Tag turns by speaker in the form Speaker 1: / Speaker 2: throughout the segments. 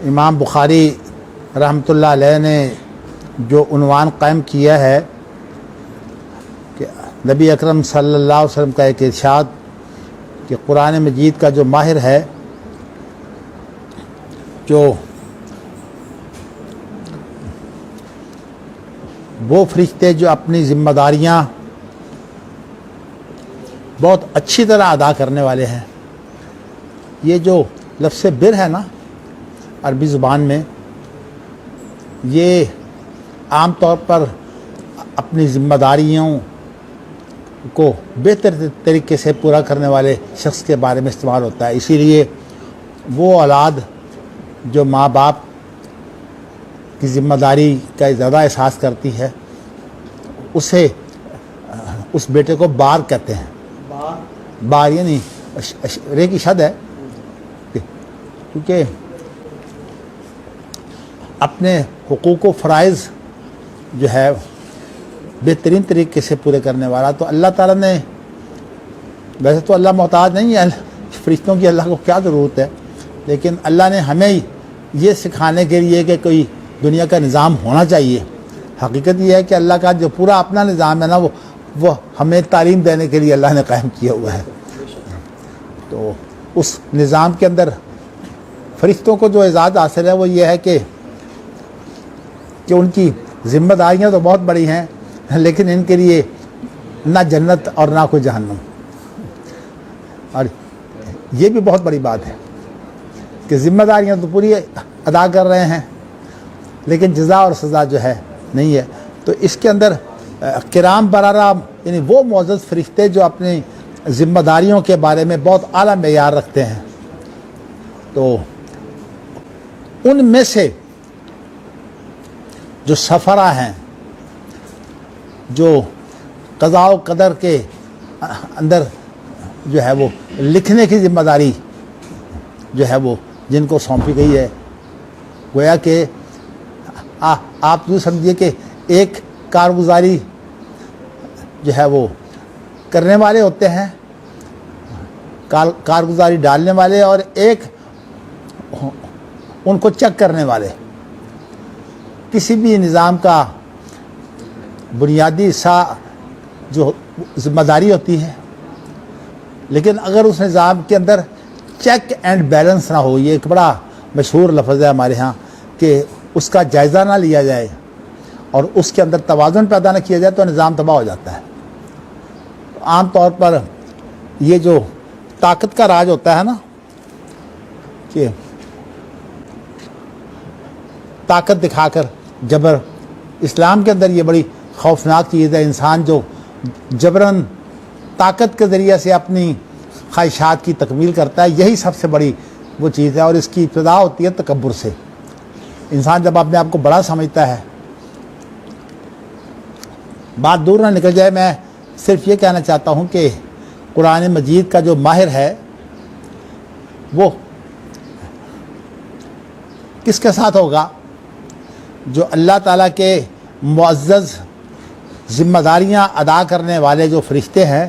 Speaker 1: امام بخاری رحمۃ اللہ علیہ نے جو عنوان قائم کیا ہے کہ نبی اکرم صلی اللہ علیہ وسلم کا ایک ارشاد کہ قرآن مجید کا جو ماہر ہے، جو وہ فرشتے جو اپنی ذمہ داریاں بہت اچھی طرح ادا کرنے والے ہیں. یہ جو لفظ بر ہے نا عربی زبان میں، یہ عام طور پر اپنی ذمہ داریوں کو بہتر طریقے سے پورا کرنے والے شخص کے بارے میں استعمال ہوتا ہے. اسی لیے وہ اولاد جو ماں باپ کی ذمہ داری کا زیادہ احساس کرتی ہے، اسے اس بیٹے کو بار کہتے ہیں. بار یعنی رے کی شد ہے، کیونکہ اپنے حقوق و فرائض جو ہے بہترین طریقے سے پورے کرنے والا. تو اللہ تعالیٰ نے، ویسے تو اللہ محتاج نہیں ہے، فرشتوں کی اللہ کو کیا ضرورت ہے، لیکن اللہ نے ہمیں یہ سکھانے کے لیے کہ کوئی دنیا کا نظام ہونا چاہیے. حقیقت یہ ہے کہ اللہ کا جو پورا اپنا نظام ہے نا، وہ ہمیں تعلیم دینے کے لیے اللہ نے قائم کیا ہوا ہے. تو اس نظام کے اندر فرشتوں کو جو اعزاز حاصل ہے وہ یہ ہے کہ ان کی ذمہ داریاں تو بہت بڑی ہیں، لیکن ان کے لیے نہ جنت اور نہ کوئی جہنم. اور یہ بھی بہت بڑی بات ہے کہ ذمہ داریاں تو پوری ادا کر رہے ہیں، لیکن جزا اور سزا جو ہے نہیں ہے. تو اس کے اندر کرام برارہ یعنی وہ معزز فرشتے جو اپنی ذمہ داریوں کے بارے میں بہت اعلیٰ معیار رکھتے ہیں. تو ان میں سے جو سفرہ ہیں، جو قضاء و قدر کے اندر جو ہے وہ لکھنے کی ذمہ داری جو ہے وہ جن کو سونپی گئی ہے، گویا کہ آپ یوں سمجھیے کہ ایک کارگزاری جو ہے وہ کرنے والے ہوتے ہیں، کارگزاری ڈالنے والے، اور ایک ان کو چیک کرنے والے. کسی بھی نظام کا بنیادی حصہ جو ذمہ داری ہوتی ہے، لیکن اگر اس نظام کے اندر چیک اینڈ بیلنس نہ ہو، یہ ایک بڑا مشہور لفظ ہے ہمارے ہاں، کہ اس کا جائزہ نہ لیا جائے اور اس کے اندر توازن پیدا نہ کیا جائے تو نظام تباہ ہو جاتا ہے. عام طور پر یہ جو طاقت کا راج ہوتا ہے نا، کہ طاقت دکھا کر جبر، اسلام کے اندر یہ بڑی خوفناک چیز ہے. انسان جو جبراً طاقت کے ذریعے سے اپنی خواہشات کی تکمیل کرتا ہے، یہی سب سے بڑی وہ چیز ہے. اور اس کی ابتدا ہوتی ہے تکبر سے. انسان جب اپنے آپ کو بڑا سمجھتا ہے، بات دور نہ نکل جائے، میں صرف یہ کہنا چاہتا ہوں کہ قرآن مجید کا جو ماہر ہے وہ کس کے ساتھ ہوگا؟ جو اللہ تعالیٰ کے معزز ذمہ داریاں ادا کرنے والے جو فرشتے ہیں،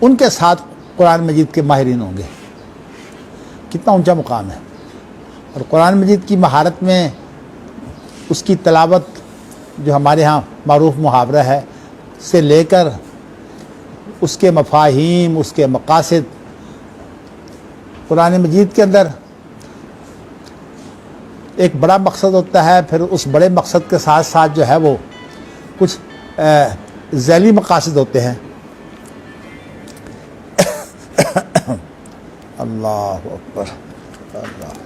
Speaker 1: ان کے ساتھ قرآن مجید کے ماہرین ہوں گے. کتنا اونچا مقام ہے. اور قرآن مجید کی مہارت میں اس کی تلاوت جو ہمارے ہاں معروف محاورہ ہے سے لے کر اس کے مفاہیم، اس کے مقاصد، قرآن مجید کے اندر ایک بڑا مقصد ہوتا ہے، پھر اس بڑے مقصد کے ساتھ ساتھ جو ہے وہ کچھ ذیلی مقاصد ہوتے ہیں. اللہ اکبر. اللہ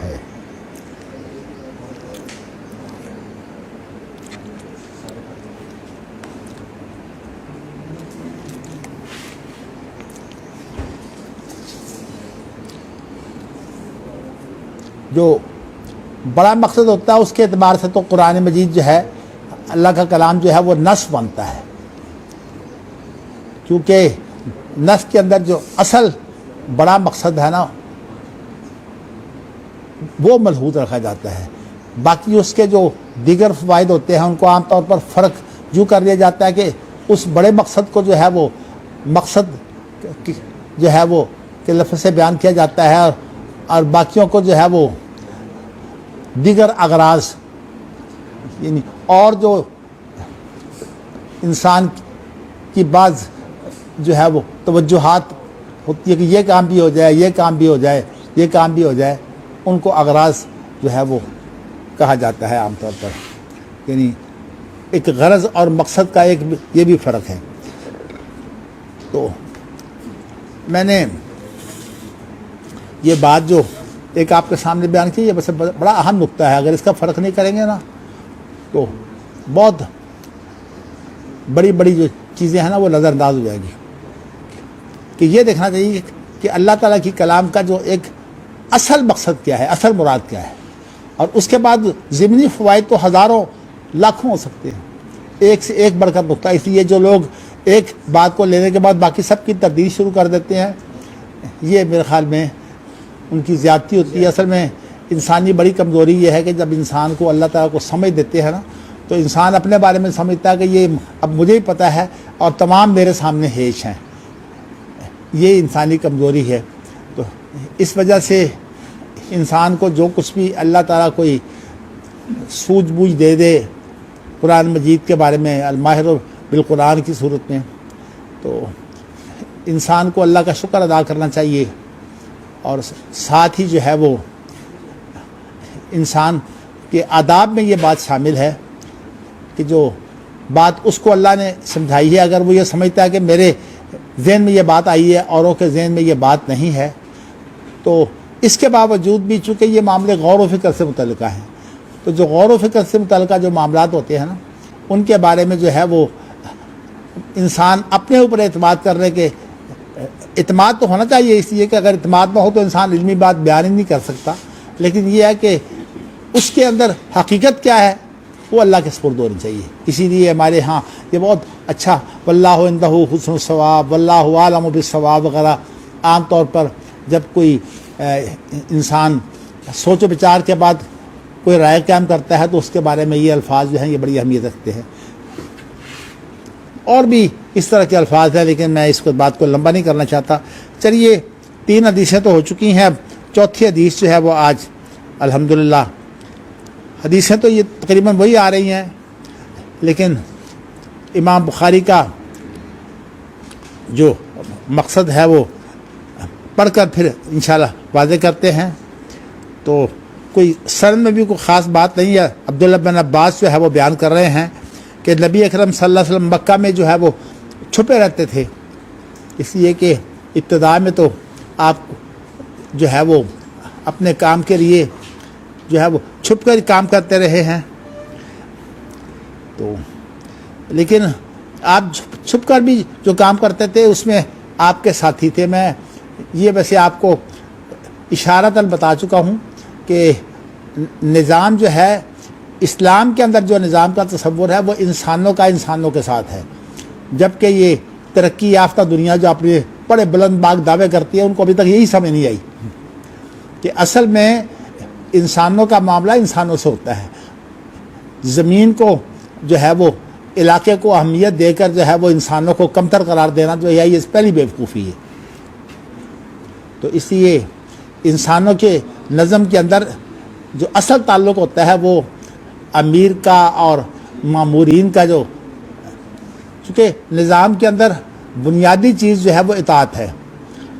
Speaker 1: ہے. جو بڑا مقصد ہوتا ہے اس کے اعتبار سے تو قرآن مجید جو ہے، اللہ کا کلام جو ہے وہ نص بنتا ہے، کیونکہ نص کے اندر جو اصل بڑا مقصد ہے نا وہ ملحوظ رکھا جاتا ہے. باقی اس کے جو دیگر فوائد ہوتے ہیں ان کو عام طور پر فرق یوں کر دیا جاتا ہے کہ اس بڑے مقصد کو جو ہے وہ مقصد جو ہے وہ کے لفظ سے بیان کیا جاتا ہے، اور باقیوں کو جو ہے وہ دیگر اغراض، یعنی اور جو انسان کی بعض جو ہے وہ توجہات ہوتی ہے کہ یہ کام بھی ہو جائے، یہ کام بھی ہو جائے، یہ کام بھی ہو جائے، ان کو اغراض جو ہے وہ کہا جاتا ہے عام طور پر۔ یعنی ایک غرض اور مقصد کا ایک یہ بھی فرق ہے۔ تو میں نے یہ بات جو ایک آپ کے سامنے بیان کی، یہ بس بڑا اہم نقطہ ہے، اگر اس کا فرق نہیں کریں گے نا تو بہت بڑی بڑی جو چیزیں ہیں نا وہ نظر انداز ہو جائے گی۔ کہ یہ دیکھنا چاہیے کہ اللہ تعالیٰ کی کلام کا جو ایک اصل مقصد کیا ہے، اصل مراد کیا ہے، اور اس کے بعد ضمنی فوائد تو ہزاروں لاکھوں ہو سکتے ہیں، ایک سے ایک بڑھ کر نقطہ۔ اس لیے جو لوگ ایک بات کو لینے کے بعد باقی سب کی تردید شروع کر دیتے ہیں، یہ میرے خیال میں ان کی زیادتی ہوتی ہے۔ اصل میں انسانی بڑی کمزوری یہ ہے کہ جب انسان کو اللہ تعالیٰ کو سمجھ دیتے ہیں نا تو انسان اپنے بارے میں سمجھتا ہے کہ یہ اب مجھے ہی پتہ ہے اور تمام میرے سامنے ہیچ ہیں۔ یہ انسانی کمزوری ہے۔ تو اس وجہ سے انسان کو جو کچھ بھی اللہ تعالیٰ کوئی سوجھ بوجھ دے دے قرآن مجید کے بارے میں، الماہر بالقرآن کی صورت میں، تو انسان کو اللہ کا شکر ادا کرنا چاہیے، اور ساتھ ہی جو ہے وہ انسان کے آداب میں یہ بات شامل ہے کہ جو بات اس کو اللہ نے سمجھائی ہے، اگر وہ یہ سمجھتا ہے کہ میرے ذہن میں یہ بات آئی ہے، اوروں کے ذہن میں یہ بات نہیں ہے، تو اس کے باوجود بھی چونکہ یہ معاملے غور و فکر سے متعلقہ ہیں، تو جو غور و فکر سے متعلقہ جو معاملات ہوتے ہیں نا ان کے بارے میں جو ہے وہ انسان اپنے اوپر اعتماد کرنے کے، اعتماد تو ہونا چاہیے، اس لیے کہ اگر اعتماد نہ ہو تو انسان علمی بات بیان ہی نہیں کر سکتا، لیکن یہ ہے کہ اس کے اندر حقیقت کیا ہے وہ اللہ کے سپرد ہونی چاہیے۔ اسی لیے ہمارے ہاں یہ بہت اچھا واللہ عندہ حسن الثواب، واللہ عالم بالصواب وغیرہ، عام طور پر جب کوئی انسان سوچ و بچار کے بعد کوئی رائے قائم کرتا ہے تو اس کے بارے میں یہ الفاظ جو ہیں یہ بڑی اہمیت رکھتے ہیں۔ اور بھی اس طرح کے الفاظ ہیں لیکن میں اس کو بات کو لمبا نہیں کرنا چاہتا۔ چلیے 3 حدیثیں تو ہو چکی ہیں، اب چوتھی حدیث جو ہے وہ آج الحمدللہ، حدیثیں تو یہ تقریباً وہی آ رہی ہیں لیکن امام بخاری کا جو مقصد ہے وہ پڑھ کر پھر انشاءاللہ واضح کرتے ہیں۔ تو کوئی سند میں بھی کوئی خاص بات نہیں ہے۔ عبداللہ بن عباس جو ہے وہ بیان کر رہے ہیں کہ نبی اکرم صلی اللہ علیہ وسلم مکہ میں جو ہے وہ چھپے رہتے تھے، اس لیے کہ ابتدا میں تو آپ جو ہے وہ اپنے کام کے لیے جو ہے وہ چھپ کر کام کرتے رہے ہیں، تو لیکن آپ چھپ کر بھی جو کام کرتے تھے اس میں آپ کے ساتھی تھے۔ میں یہ ویسے آپ کو اشارتاً بتا چکا ہوں کہ نظام جو ہے اسلام کے اندر جو نظام کا تصور ہے وہ انسانوں کا انسانوں کے ساتھ ہے، جبکہ یہ ترقی یافتہ دنیا جو اپنے بڑے بلند باغ دعوے کرتی ہے ان کو ابھی تک یہی سمجھ نہیں آئی کہ اصل میں انسانوں کا معاملہ انسانوں سے ہوتا ہے۔ زمین کو جو ہے وہ علاقے کو اہمیت دے کر جو ہے وہ انسانوں کو کمتر قرار دینا جو ہے یہ پہلی بیوقوفی ہے۔ تو اس لیے انسانوں کے نظم کے اندر جو اصل تعلق ہوتا ہے وہ امیر کا اور مامورین کا، جو چونکہ نظام کے اندر بنیادی چیز جو ہے وہ اطاعت ہے،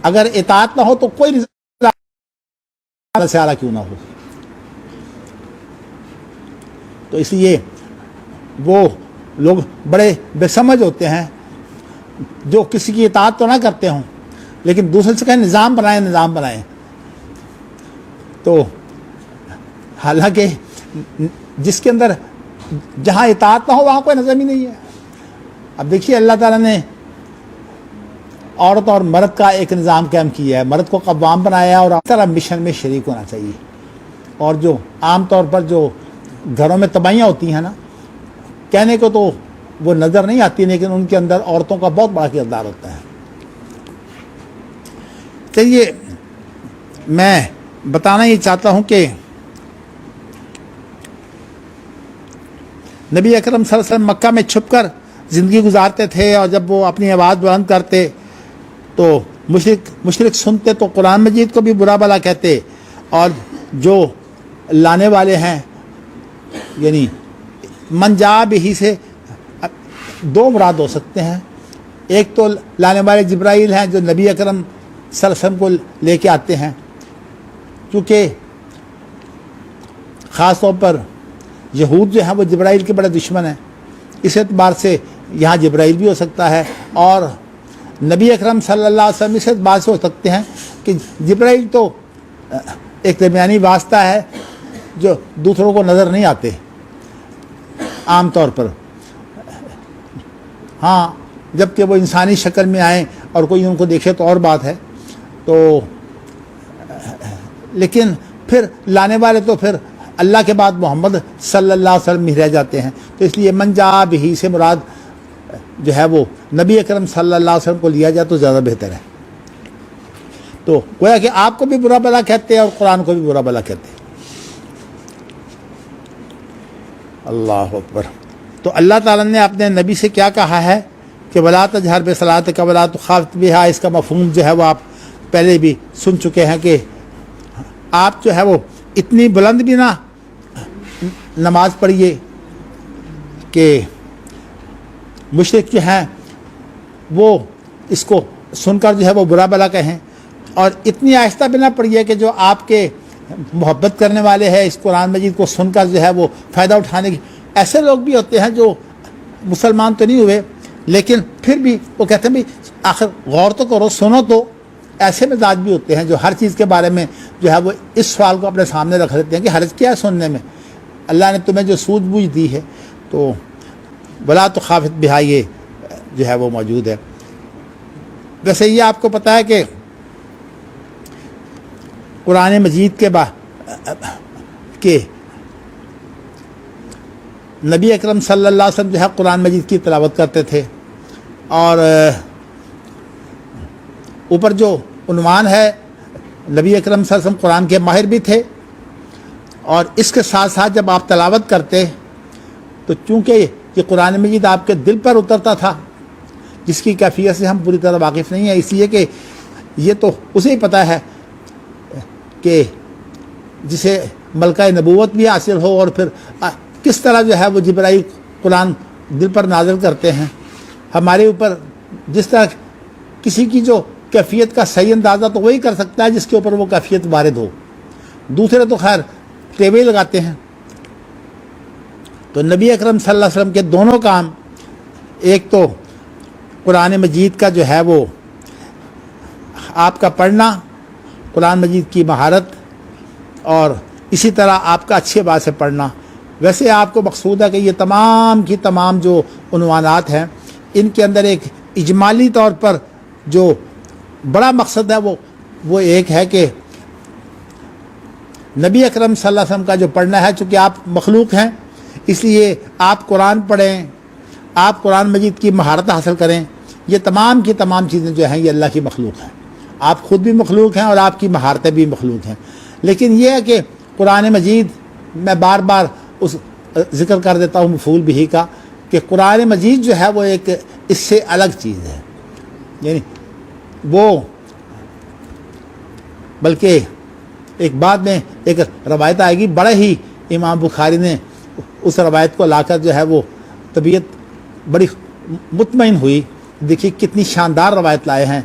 Speaker 1: اگر اطاعت نہ ہو تو کوئی نظام سے اعلیٰ کیوں نہ ہو۔ تو اس لیے وہ لوگ بڑے بے سمجھ ہوتے ہیں جو کسی کی اطاعت تو نہ کرتے ہوں لیکن دوسرے سے کہیں نظام بنائیں نظام بنائیں، تو حالانکہ جس کے اندر جہاں اطاعت نہ ہو وہاں کوئی نظم ہی نہیں ہے۔ اب دیکھیے اللہ تعالیٰ نے عورت اور مرد کا ایک نظام قائم کیا ہے، مرد کو قوام بنایا ہے اور اس طرح مشن میں شریک ہونا چاہیے۔ اور جو عام طور پر جو گھروں میں تباہیاں ہوتی ہیں نا، کہنے کو تو وہ نظر نہیں آتی لیکن ان کے اندر عورتوں کا بہت بڑا کردار ہوتا ہے۔ چلیے میں بتانا یہ چاہتا ہوں کہ نبی اکرم صلی اللہ علیہ وسلم مکہ میں چھپ کر زندگی گزارتے تھے، اور جب وہ اپنی آواز بلند کرتے تو مشرک سنتے تو قرآن مجید کو بھی برا بھلا کہتے، اور جو لانے والے ہیں یعنی من جا بہی سے دو مراد ہو سکتے ہیں، ایک تو لانے والے جبرائیل ہیں جو نبی اکرم صلی اللہ علیہ وسلم کو لے کے آتے ہیں، کیونکہ خاص طور پر یہود جو ہیں وہ جبرائیل کے بڑے دشمن ہیں، اس اعتبار سے یہاں جبرائیل بھی ہو سکتا ہے، اور نبی اکرم صلی اللہ علیہ وسلم اس اعتبار سے ہو سکتے ہیں کہ جبرائیل تو ایک درمیانی واسطہ ہے جو دوسروں کو نظر نہیں آتے عام طور پر، ہاں جب کہ وہ انسانی شکل میں آئیں اور کوئی ان کو دیکھے تو اور بات ہے، تو لیکن پھر لانے والے تو پھر اللہ کے بعد محمد صلی اللہ علیہ وسلم ہی رہ جاتے ہیں، تو اس لیے من جا بہی سے مراد جو ہے وہ نبی اکرم صلی اللہ علیہ وسلم کو لیا جائے تو زیادہ بہتر ہے۔ تو گویا کہ آپ کو بھی برا بھلا کہتے ہیں اور قرآن کو بھی برا بھلا کہتے ہیں۔ اللہ اکبر۔ تو اللہ تعالیٰ نے اپنے نبی سے کیا کہا ہے کہ ولا تجہر بصلاتک ولا تخافت بہا، اس کا مفہوم جو ہے وہ آپ پہلے بھی سن چکے ہیں کہ آپ جو ہے وہ اتنی بلند بھی نہ نماز پڑھیے کہ مشرک جو ہیں وہ اس کو سن کر جو ہے وہ برا بھلا کہیں، اور اتنی آہستہ بھی نہ پڑھیے کہ جو آپ کے محبت کرنے والے ہیں اس قرآن مجید کو سن کر جو ہے وہ فائدہ اٹھانے کی، ایسے لوگ بھی ہوتے ہیں جو مسلمان تو نہیں ہوئے لیکن پھر بھی وہ کہتے ہیں بھی آخر غور تو کرو، سنو تو۔ ایسے مزاج بھی ہوتے ہیں جو ہر چیز کے بارے میں جو ہے وہ اس سوال کو اپنے سامنے رکھ دیتے ہیں کہ حرج کیا ہے سننے میں، اللہ نے تمہیں جو سوجھ بوجھ دی ہے۔ تو ولا تخافت بہا یہ جو ہے وہ موجود ہے۔ ویسے یہ آپ کو پتہ ہے کہ قرآن مجید کے نبی اکرم صلی اللہ علیہ وسلم جو ہے قرآن مجید کی تلاوت کرتے تھے، اور اوپر جو عنوان ہے نبی اکرم صلی اللہ علیہ وسلم قرآن کے ماہر بھی تھے، اور اس کے ساتھ ساتھ جب آپ تلاوت کرتے تو چونکہ یہ قرآن مجید آپ کے دل پر اترتا تھا، جس کی کیفیت سے ہم پوری طرح واقف نہیں ہیں، اس لیے کہ یہ تو اسے ہی پتہ ہے کہ جسے ملکہ نبوت بھی حاصل ہو، اور پھر کس طرح جو ہے وہ جبرائیل قرآن دل پر نازل کرتے ہیں ہمارے اوپر، جس طرح کسی کی جو کیفیت کا صحیح اندازہ تو وہی کر سکتا ہے جس کے اوپر وہ کیفیت وارد ہو، دوسرے تو خیر ٹیوے لگاتے ہیں۔ تو نبی اکرم صلی اللہ علیہ وسلم کے دونوں کام، ایک تو قرآن مجید کا جو ہے وہ آپ کا پڑھنا، قرآن مجید کی مہارت، اور اسی طرح آپ کا اچھی بات سے پڑھنا۔ ویسے آپ کو مقصود ہے کہ یہ تمام کی تمام جو عنوانات ہیں ان کے اندر ایک اجمالی طور پر جو بڑا مقصد ہے وہ ایک ہے کہ نبی اکرم صلی اللہ علیہ وسلم کا جو پڑھنا ہے، چونکہ آپ مخلوق ہیں اس لیے آپ قرآن پڑھیں، آپ قرآن مجید کی مہارت حاصل کریں۔ یہ تمام کی تمام چیزیں جو ہیں یہ اللہ کی مخلوق ہیں، آپ خود بھی مخلوق ہیں اور آپ کی مہارتیں بھی مخلوق ہیں، لیکن یہ ہے کہ قرآن مجید، میں بار بار اس ذکر کر دیتا ہوں مفعول بہ کا، کہ قرآن مجید جو ہے وہ ایک اس سے الگ چیز ہے، یعنی وہ بلکہ ایک بعد میں ایک روایت آئے گی، بڑا ہی امام بخاری نے اس روایت کو لا کر جو ہے وہ طبیعت بڑی مطمئن ہوئی، دیکھیے کتنی شاندار روایت لائے ہیں۔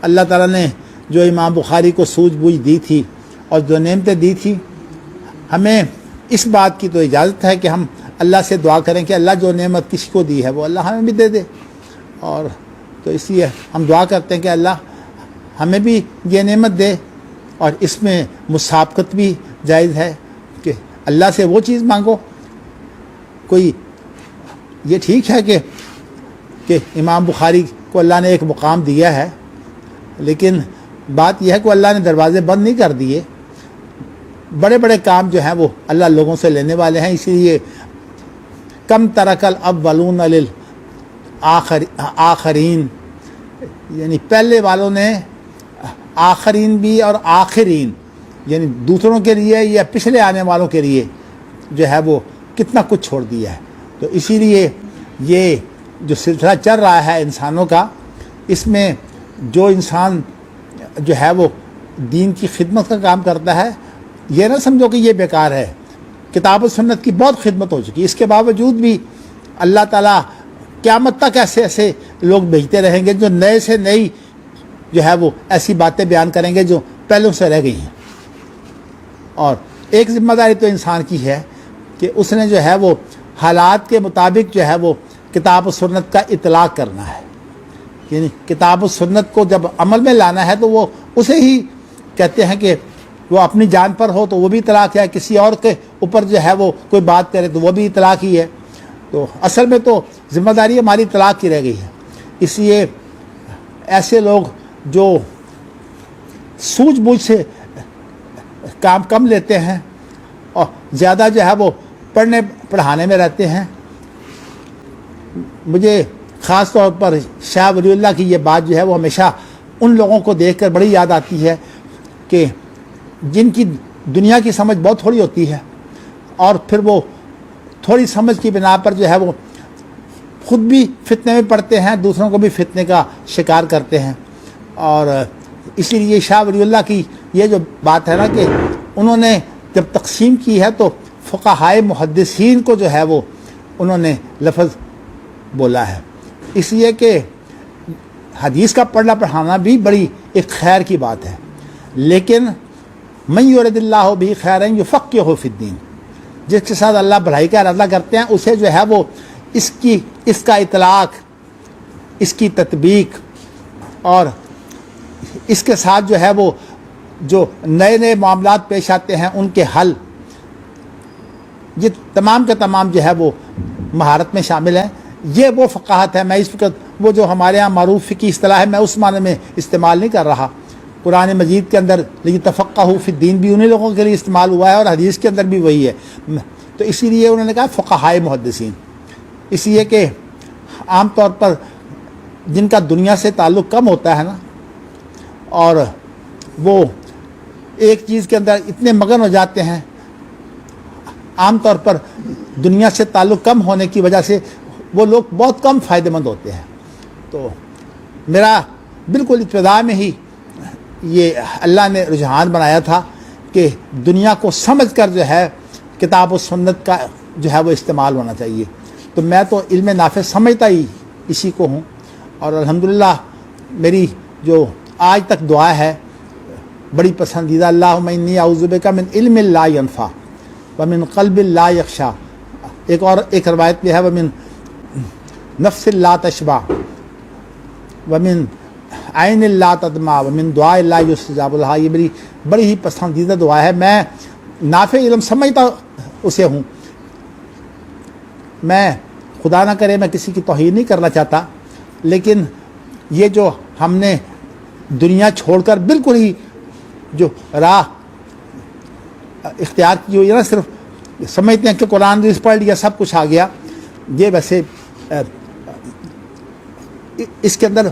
Speaker 1: اللہ تعالیٰ نے جو امام بخاری کو سوجھ بوجھ دی تھی اور جو نعمتیں دی تھی، ہمیں اس بات کی تو اجازت ہے کہ ہم اللہ سے دعا کریں کہ اللہ جو نعمت کسی کو دی ہے وہ اللہ ہمیں بھی دے دے، اور تو اس لیے ہم دعا کرتے ہیں کہ اللہ ہمیں بھی یہ نعمت دے، اور اس میں مسابقت بھی جائز ہے کہ اللہ سے وہ چیز مانگو۔ کوئی یہ ٹھیک ہے کہ امام بخاری کو اللہ نے ایک مقام دیا ہے، لیکن بات یہ ہے کہ اللہ نے دروازے بند نہیں کر دیے، بڑے بڑے کام جو ہیں وہ اللہ لوگوں سے لینے والے ہیں، اسی لیے کم ترک الاولون للآخرین، یعنی پہلے والوں نے آخرین بھی اور آخرین یعنی دوسروں کے لیے یا پچھلے آنے والوں کے لیے جو ہے وہ کتنا کچھ چھوڑ دیا ہے۔ تو تو اسی لیے یہ جو سلسلہ چل رہا ہے انسانوں کا، اس میں جو انسان جو ہے وہ دین کی خدمت کا کام کرتا ہے، یہ نہ سمجھو کہ یہ بیکار ہے. کتاب و سنت کی بہت خدمت ہو چکی ہے، اس کے باوجود بھی اللہ تعالیٰ قیامت تک ایسے لوگ بھیجتے رہیں گے جو نئے سے نئی جو ہے وہ ایسی باتیں بیان کریں گے جو پہلوں سے رہ گئی ہیں. اور ایک ذمہ داری تو انسان کی ہے کہ اس نے جو ہے وہ حالات کے مطابق جو ہے وہ کتاب و سنت کا اطلاق کرنا ہے. یعنی کتاب و سنت کو جب عمل میں لانا ہے تو وہ اسے ہی کہتے ہیں کہ وہ اپنی جان پر ہو تو وہ بھی اطلاق ہے، کسی اور کے اوپر جو ہے وہ کوئی بات کرے تو وہ بھی اطلاق ہی ہے. تو اصل میں تو ذمہ داری ہماری اطلاق کی رہ گئی ہے. اس لیے ایسے لوگ جو سوجھ بوجھ سے کام کم لیتے ہیں اور زیادہ جو ہے وہ پڑھنے پڑھانے میں رہتے ہیں، مجھے خاص طور پر شاہ ولی اللہ کی یہ بات جو ہے وہ ہمیشہ ان لوگوں کو دیکھ کر بڑی یاد آتی ہے کہ جن کی دنیا کی سمجھ بہت تھوڑی ہوتی ہے اور پھر وہ تھوڑی سمجھ کی بنا پر جو ہے وہ خود بھی فتنے میں پڑتے ہیں، دوسروں کو بھی فتنے کا شکار کرتے ہیں. اور اسی لیے شاہ ولی اللہ کی یہ جو بات ہے نا کہ انہوں نے جب تقسیم کی ہے تو فقہائے محدثین کو جو ہے وہ انہوں نے لفظ بولا ہے، اس لیے کہ حدیث کا پڑھنا پڑھانا بھی بڑی ایک خیر کی بات ہے. لیکن من یرد اللہ بہ خیرا یفقہہ فی الدین، جس کے ساتھ اللہ بھلائی کا ارادہ کرتے ہیں اسے جو ہے وہ اس کا اطلاق، اس کی تطبیق اور اس کے ساتھ جو ہے وہ جو نئے نئے معاملات پیش آتے ہیں ان کے حل، یہ تمام کے تمام جو ہے وہ مہارت میں شامل ہیں. یہ وہ فقاہت ہے، میں اس وقت وہ جو ہمارے ہاں معروف فقہی اصطلاح ہے میں اس معنی میں استعمال نہیں کر رہا. قرآن مجید کے اندر لِتَفَقَّهُ فِي الدِّین بھی انہی لوگوں کے لیے استعمال ہوا ہے اور حدیث کے اندر بھی وہی ہے. تو اسی لیے انہوں نے کہا فقہائے محدثین، اس لیے کہ عام طور پر جن کا دنیا سے تعلق کم ہوتا ہے نا اور وہ ایک چیز کے اندر اتنے مگن ہو جاتے ہیں، عام طور پر دنیا سے تعلق کم ہونے کی وجہ سے وہ لوگ بہت کم فائدہ مند ہوتے ہیں. تو میرا بالکل ابتدا میں ہی یہ اللہ نے رجحان بنایا تھا کہ دنیا کو سمجھ کر جو ہے کتاب و سنت کا جو ہے وہ استعمال ہونا چاہیے. تو میں تو علم نافع سمجھتا ہی اسی کو ہوں، اور الحمدللہ میری جو آج تک دعا ہے بڑی پسندیدہ، اللہم انی اعوذ بک من علم لا ینفع ومن قلب لا یخشع، ایک روایت میں ہے ومن نفس لا تشبع ومن عین لا تدمع ومن دعاء لا یستجاب لہا. یہ میری بڑی ہی پسندیدہ دعا ہے. میں نافع علم سمجھتا اسے ہوں. میں خدا نہ کرے میں کسی کی توہین نہیں کرنا چاہتا، لیکن یہ جو ہم نے دنیا چھوڑ کر بالکل ہی جو راہ اختیار کی ہوئی ہے نا، صرف سمجھتے ہیں کہ قرآن حدیث پڑھ لیا سب کچھ آ گیا، یہ ویسے اس کے اندر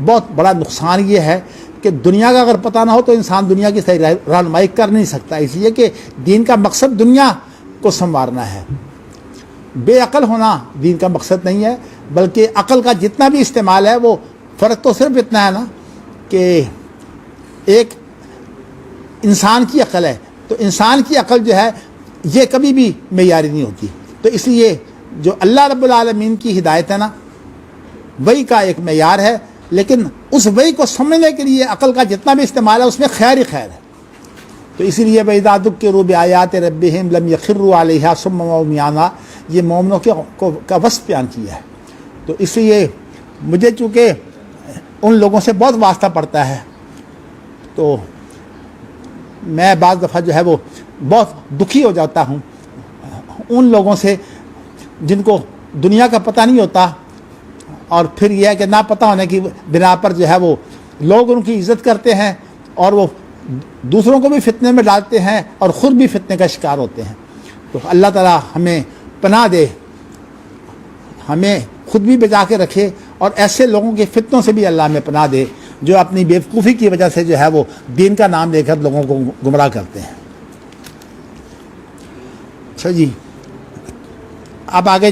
Speaker 1: بہت بڑا نقصان یہ ہے کہ دنیا کا اگر پتہ نہ ہو تو انسان دنیا کی صحیح رہنمائی کر نہیں سکتا. اس لیے کہ دین کا مقصد دنیا کو سنوارنا ہے. بے عقل ہونا دین کا مقصد نہیں ہے، بلکہ عقل کا جتنا بھی استعمال ہے وہ فرق تو صرف اتنا ہے نا کہ ایک انسان کی عقل ہے، تو انسان کی عقل جو ہے یہ کبھی بھی معیاری نہیں ہوتی. تو اس لیے جو اللہ رب العالمین کی ہدایت ہے نا وہی کا ایک معیار ہے، لیکن اس وہی کو سمجھنے کے لیے عقل کا جتنا بھی استعمال ہے اس میں خیر ہی خیر ہے. تو اسی لیے وَإِذَا ذُكِّرُوا بِآيَاتِ رَبِّهِمْ لَمْ يَخِرُّوا عَلَيْهَا صُمًّا وَعُمْيَانًا، یہ مومنوں کا وصف بیان کیا ہے. تو اس لیے مجھے چونکہ ان لوگوں سے بہت واسطہ پڑتا ہے تو میں بعض دفعہ جو ہے وہ بہت دکھی ہو جاتا ہوں ان لوگوں سے جن کو دنیا کا پتہ نہیں ہوتا، اور پھر یہ ہے کہ نہ پتہ ہونے کی بنا پر جو ہے وہ لوگ ان کی عزت کرتے ہیں اور وہ دوسروں کو بھی فتنے میں ڈالتے ہیں اور خود بھی فتنے کا شکار ہوتے ہیں. تو اللہ تعالیٰ ہمیں پناہ دے، ہمیں خود بھی بچا کے رکھے اور ایسے لوگوں کے فتنوں سے بھی اللہ ہمیں پناہ دے جو اپنی بیوقوفی کی وجہ سے جو ہے وہ دین کا نام لے کر لوگوں کو گمراہ کرتے ہیں. اچھا جی، اب آگے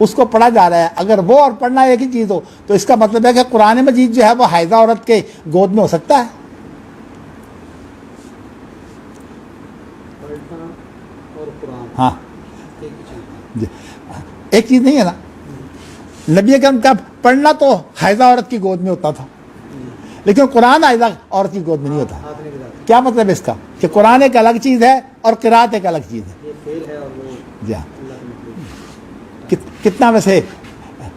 Speaker 1: اس کو پڑھا جا رہا ہے، اگر وہ اور پڑھنا ایک ہی چیز ہو تو اس کا مطلب ہے کہ قرآن مجید جو ہے وہ حائضہ عورت کے گود میں ہو سکتا ہے؟ ہاں جی، ایک چیز نہیں ہے نا. نبی اکرم کا پڑھنا تو حائضہ عورت کی گود میں ہوتا تھا، لیکن قرآن حائضہ عورت کی گود میں نہیں ہوتا. کیا مطلب ہے اس کا؟ کہ قرآن ایک الگ چیز ہے اور قرات ایک الگ چیز ہے. جی ہاں، کتنا ویسے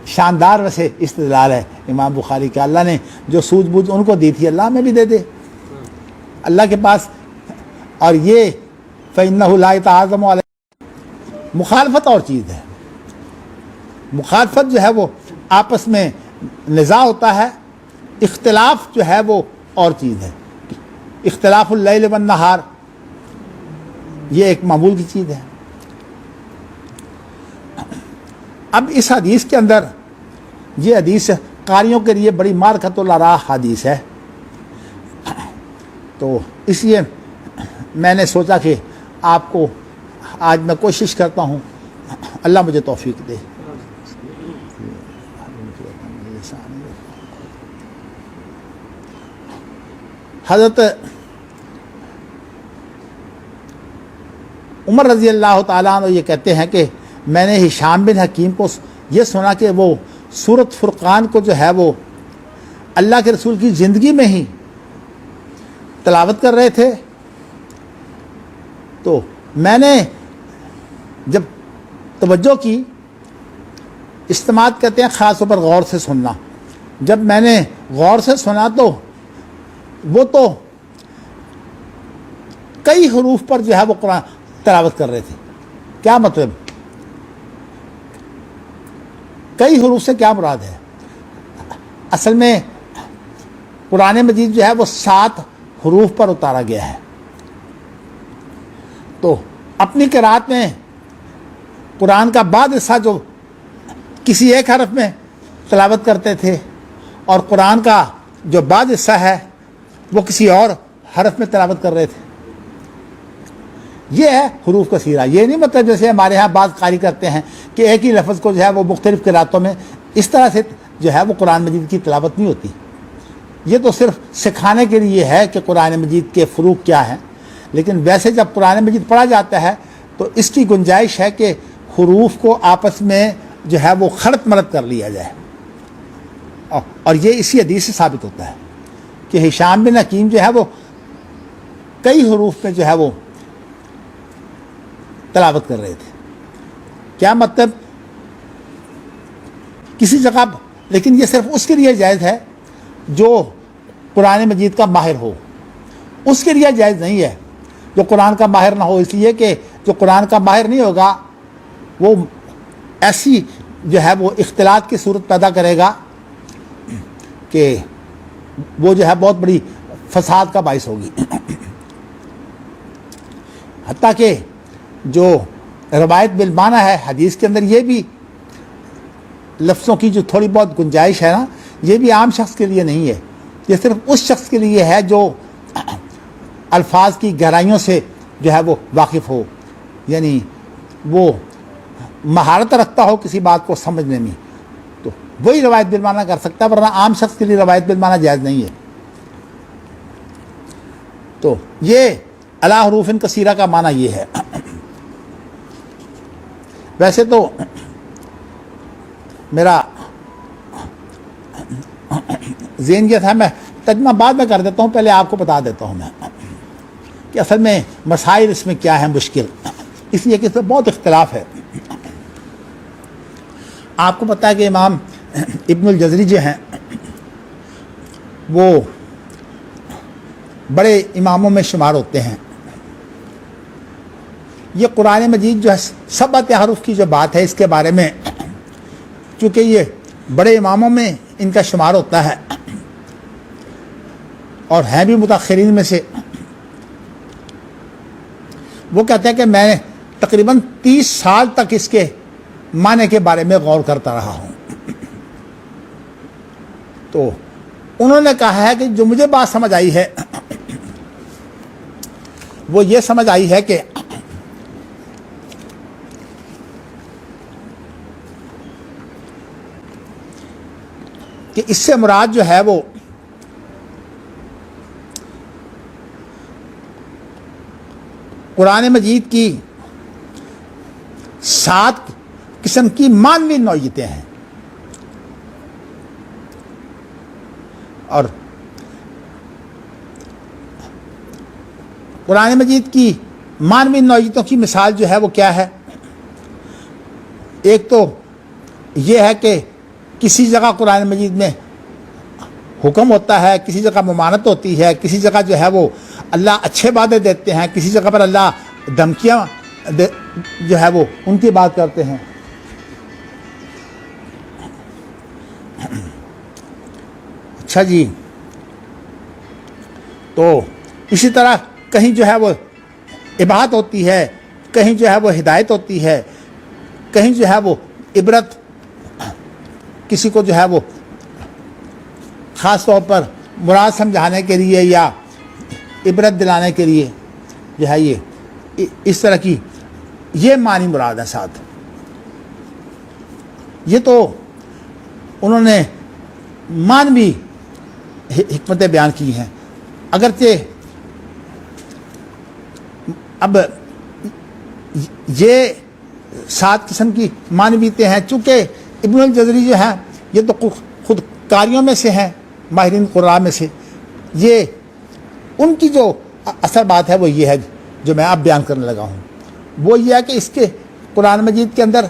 Speaker 1: شاندار ویسے استدلال ہے امام بخاری کا. اللہ نے جو سوجھ بوجھ ان کو دی تھی اللہ میں بھی دے دے اللہ کے پاس. اور یہ فَإِنَّهُ لَا يَتَعَاظَمُ عَلَيْهِ، مخالفت اور چیز ہے. مخالفت جو ہے وہ آپس میں نزاع ہوتا ہے، اختلاف جو ہے وہ اور چیز ہے. اختلاف اللیل والنہار یہ ایک معمول کی چیز ہے. اب اس حدیث کے اندر، یہ حدیث قاریوں کے لیے بڑی مارکۃ الآراء حدیث ہے، تو اس لیے میں نے سوچا کہ آپ کو آج میں کوشش کرتا ہوں، اللہ مجھے توفیق دے. حضرت عمر رضی اللہ تعالیٰ عنہ یہ کہتے ہیں کہ میں نے ہشام بن حکیم کو یہ سنا کہ وہ سورۃ فرقان کو جو ہے وہ اللہ کے رسول کی زندگی میں ہی تلاوت کر رہے تھے. تو میں نے جب توجہ کی، استماعت کہتے ہیں خاص طور پر غور سے سننا، جب میں نے غور سے سنا تو وہ تو کئی حروف پر جو ہے وہ قرآن تلاوت کر رہے تھے. کیا مطلب؟ کئی حروف سے کیا مراد ہے؟ اصل میں قرآن مجید جو ہے وہ 7 حروف پر اتارا گیا ہے. تو اپنی قرات میں قرآن کا بعض حصہ جو کسی ایک حرف میں تلاوت کرتے تھے، اور قرآن کا جو بعض حصہ ہے وہ کسی اور حرف میں تلاوت کر رہے تھے. یہ ہے حروف کثیرہ. یہ نہیں مطلب جیسے ہمارے ہاں بعض قاری کرتے ہیں کہ ایک ہی لفظ کو جو ہے وہ مختلف قراتوں میں اس طرح سے جو ہے وہ قرآن مجید کی تلاوت نہیں ہوتی. یہ تو صرف سکھانے کے لیے ہے کہ قرآن مجید کے فروق کیا ہیں، لیکن ویسے جب قرآن مجید پڑھا جاتا ہے تو اس کی گنجائش ہے کہ حروف کو آپس میں جو ہے وہ خلط ملط کر لیا جائے. اور یہ اسی حدیث سے ثابت ہوتا ہے کہ ہشام بن حکیم جو ہے وہ کئی حروف میں جو ہے وہ تلاوت کر رہے تھے. کیا مطلب؟ کسی جگہ، لیکن یہ صرف اس کے لیے جائز ہے جو قرآن مجید کا ماہر ہو. اس کے لیے جائز نہیں ہے جو قرآن کا ماہر نہ ہو، اس لیے کہ جو قرآن کا ماہر نہیں ہوگا وہ ایسی جو ہے وہ اختلاط کی صورت پیدا کرے گا کہ وہ جو ہے بہت بڑی فساد کا باعث ہوگی. حتیٰ کہ جو روایت بالمعنی ہے حدیث کے اندر، یہ بھی لفظوں کی جو تھوڑی بہت گنجائش ہے نا، یہ بھی عام شخص کے لیے نہیں ہے. یہ صرف اس شخص کے لیے ہے جو الفاظ کی گہرائیوں سے جو ہے وہ واقف ہو، یعنی وہ مہارت رکھتا ہو کسی بات کو سمجھنے میں، تو وہی روایت بالمعنی کر سکتا ہے، ورنہ عام شخص کے لیے روایت بالمعنی جائز نہیں ہے. تو یہ علی حروف کثیرہ کا معنی یہ ہے. ویسے تو میرا ذہن یہ تھا، میں ترجمہ بعد میں کر دیتا ہوں، پہلے آپ کو بتا دیتا ہوں میں کہ اصل میں مسائل اس میں کیا ہے مشکل، اس لیے کہ اس میں بہت اختلاف ہے. آپ کو پتہ ہے کہ امام ابن الجزری جو ہیں وہ بڑے اماموں میں شمار ہوتے ہیں. یہ قرآن مجید جو ہے 7 حروف کی جو بات ہے اس کے بارے میں، چونکہ یہ بڑے اماموں میں ان کا شمار ہوتا ہے اور ہیں بھی متاخرین میں سے، وہ کہتے ہیں کہ میں نے تقریباً 30 سال تک اس کے معنی کے بارے میں غور کرتا رہا ہوں. تو انہوں نے کہا ہے کہ جو مجھے بات سمجھ آئی ہے وہ یہ سمجھ آئی ہے کہ کہ اس سے مراد جو ہے وہ قرآن مجید کی 7 قسم کی مانوی نوعیتیں ہیں، اور قرآن مجید کی مانوی نوعیتوں کی مثال جو ہے وہ کیا ہے؟ ایک تو یہ ہے کہ کسی جگہ قرآن مجید میں حکم ہوتا ہے، کسی جگہ ممانعت ہوتی ہے، کسی جگہ جو ہے وہ اللہ اچھے وعدے دیتے ہیں، کسی جگہ پر اللہ دھمکیاں جو ہے وہ ان کی بات کرتے ہیں۔ اچھا جی، تو اسی طرح کہیں جو ہے وہ اباحت ہوتی ہے، کہیں جو ہے وہ ہدایت ہوتی ہے، کہیں جو ہے وہ عبرت، کسی کو جو ہے وہ خاص طور پر مراد سمجھانے کے لیے یا عبرت دلانے کے لیے جو ہے یہ اس طرح کی یہ معنی مراد ہے ساتھ۔ یہ تو انہوں نے مانوی حکمتیں بیان کی ہیں، اگرچہ اب یہ 7 قسم کی مانویتیں ہیں، چونکہ ابن الجزری جو ہیں یہ تو خود قاریوں میں سے ہیں، ماہرین قراء میں سے، یہ ان کی جو اصل بات ہے وہ یہ ہے جو میں اب بیان کرنے لگا ہوں، وہ یہ ہے کہ اس کے قرآن مجید کے اندر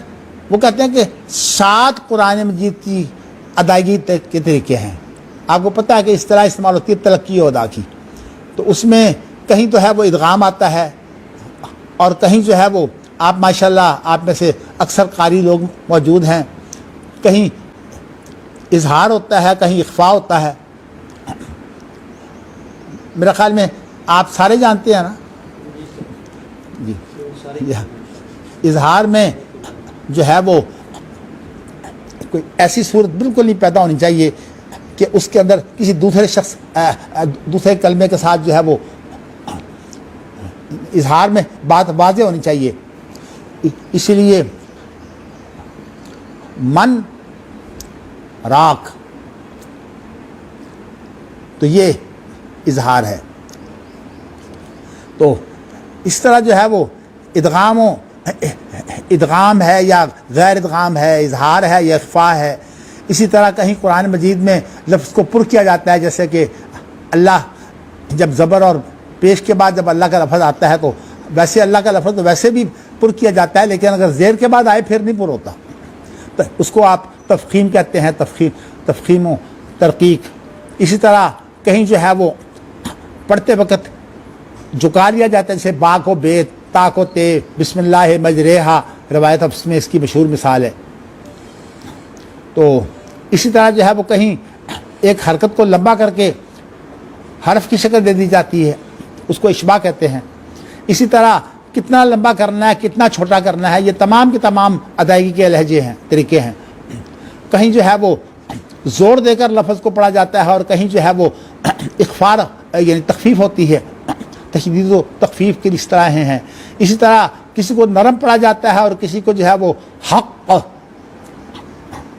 Speaker 1: وہ کہتے ہیں کہ 7 قرآن مجید کی ادائیگی کے طریقے ہیں۔ آپ کو پتہ ہے کہ اس طرح استعمال ہوتی ہے تلقی و ادا کی، تو اس میں کہیں تو ہے وہ ادغام آتا ہے، اور کہیں جو ہے وہ آپ ماشاءاللہ آپ میں سے اکثر قاری لوگ موجود ہیں، کہیں اظہار ہوتا ہے، کہیں اخفاء ہوتا ہے۔ میرا خیال میں آپ سارے جانتے ہیں نا جی، اظہار میں جو ہے وہ کوئی ایسی صورت بالکل نہیں پیدا ہونی چاہیے کہ اس کے اندر کسی دوسرے شخص دوسرے کلمے کے ساتھ جو ہے وہ اظہار میں بات واضح ہونی چاہیے، اس لیے من راک تو یہ اظہار ہے۔ تو اس طرح جو ہے وہ ادغام ہے یا غیر ادغام ہے، اظہار ہے یا اخفاء ہے۔ اسی طرح کہیں قرآن مجید میں لفظ کو پر کیا جاتا ہے، جیسے کہ اللہ جب زبر اور پیش کے بعد جب اللہ کا لفظ آتا ہے تو ویسے اللہ کا لفظ تو ویسے بھی پر کیا جاتا ہے، لیکن اگر زیر کے بعد آئے پھر نہیں پر ہوتا، تو اس کو آپ تفخیم کہتے ہیں، تفخیم و ترقیق۔ اسی طرح کہیں جو ہے وہ پڑھتے وقت جھکا لیا جاتا ہے، جیسے با کو بے، تا کو تے، بسم اللہ مجریہا، روایت حفص میں اس کی مشہور مثال ہے۔ تو اسی طرح جو ہے وہ کہیں ایک حرکت کو لمبا کر کے حرف کی شکل دے دی جاتی ہے، اس کو اشباع کہتے ہیں۔ اسی طرح کتنا لمبا کرنا ہے، کتنا چھوٹا کرنا ہے، یہ تمام کے تمام ادائیگی کے لہجے ہیں، طریقے ہیں۔ کہیں جو ہے وہ زور دے کر لفظ کو پڑھا جاتا ہے، اور کہیں جو ہے وہ اخفار یعنی تخفیف ہوتی ہے، تشدید و تخفیف کی اس طرح ہیں۔ اسی طرح کسی کو نرم پڑھا جاتا ہے، اور کسی کو جو ہے وہ حق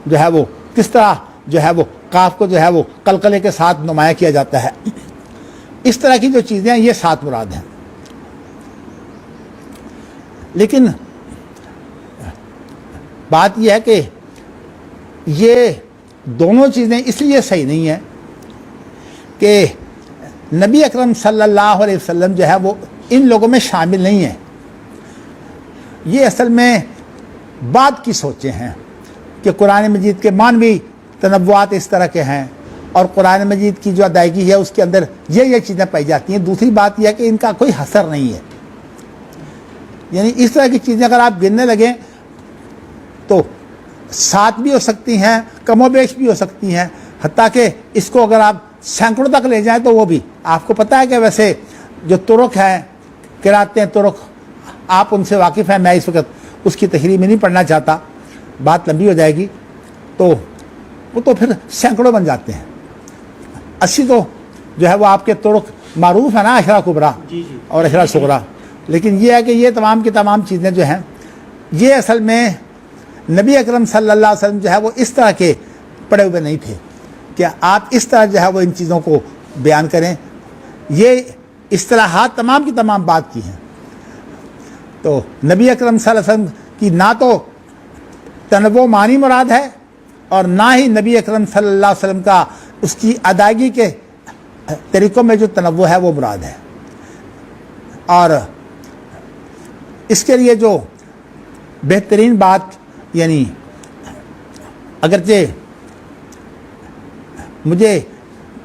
Speaker 1: جو ہے وہ کس طرح جو ہے وہ کاف کو جو ہے وہ قلقلے کے ساتھ نمایاں کیا جاتا ہے۔ اس طرح کی جو چیزیں ہیں یہ 7 مراد ہیں۔ لیکن بات یہ ہے کہ یہ دونوں چیزیں اس لیے صحیح نہیں ہیں کہ نبی اکرم صلی اللہ علیہ وسلم جو ہے وہ ان لوگوں میں شامل نہیں ہیں۔ یہ اصل میں بعد کی سوچیں ہیں کہ قرآن مجید کے مانوی تنوعات اس طرح کے ہیں، اور قرآن مجید کی جو ادائیگی ہے اس کے اندر یہ چیزیں پائی جاتی ہیں۔ دوسری بات یہ ہے کہ ان کا کوئی حصر نہیں ہے، یعنی اس طرح کی چیزیں اگر آپ گننے لگیں تو 7 بھی ہو سکتی ہیں، کم و بیش بھی ہو سکتی ہیں، حتیٰ کہ اس کو اگر آپ سینکڑوں تک لے جائیں تو وہ بھی۔ آپ کو پتہ ہے کہ ویسے جو طرق ہیں، قراتیں طرق، آپ ان سے واقف ہیں، میں اس وقت اس کی تشریح میں نہیں پڑھنا چاہتا، بات لمبی ہو جائے گی، تو وہ تو پھر سینکڑوں بن جاتے ہیں۔ 80 تو جو ہے وہ آپ کے طرق معروف ہے نا، اشرا کبرا اور اشرا صغرا۔ لیکن یہ ہے کہ یہ تمام کی تمام چیزیں جو ہیں یہ اصل میں نبی اکرم صلی اللہ علیہ وسلم جو ہے وہ اس طرح کے پڑے ہوئے نہیں تھے۔ کہ آپ اس طرح جو ہے وہ ان چیزوں کو بیان کریں. یہ اصطلاحات تمام کی تمام بات کی ہیں. تو نبی اکرم صلی اللہ علیہ وسلم کی نہ تو تنوع معنی مراد ہے اور نہ ہی نبی اکرم صلی اللہ علیہ وسلم کا اس کی ادائیگی کے طریقوں میں جو تنوع ہے وہ مراد ہے. اور اس کے لیے جو بہترین بات یعنی اگرچہ مجھے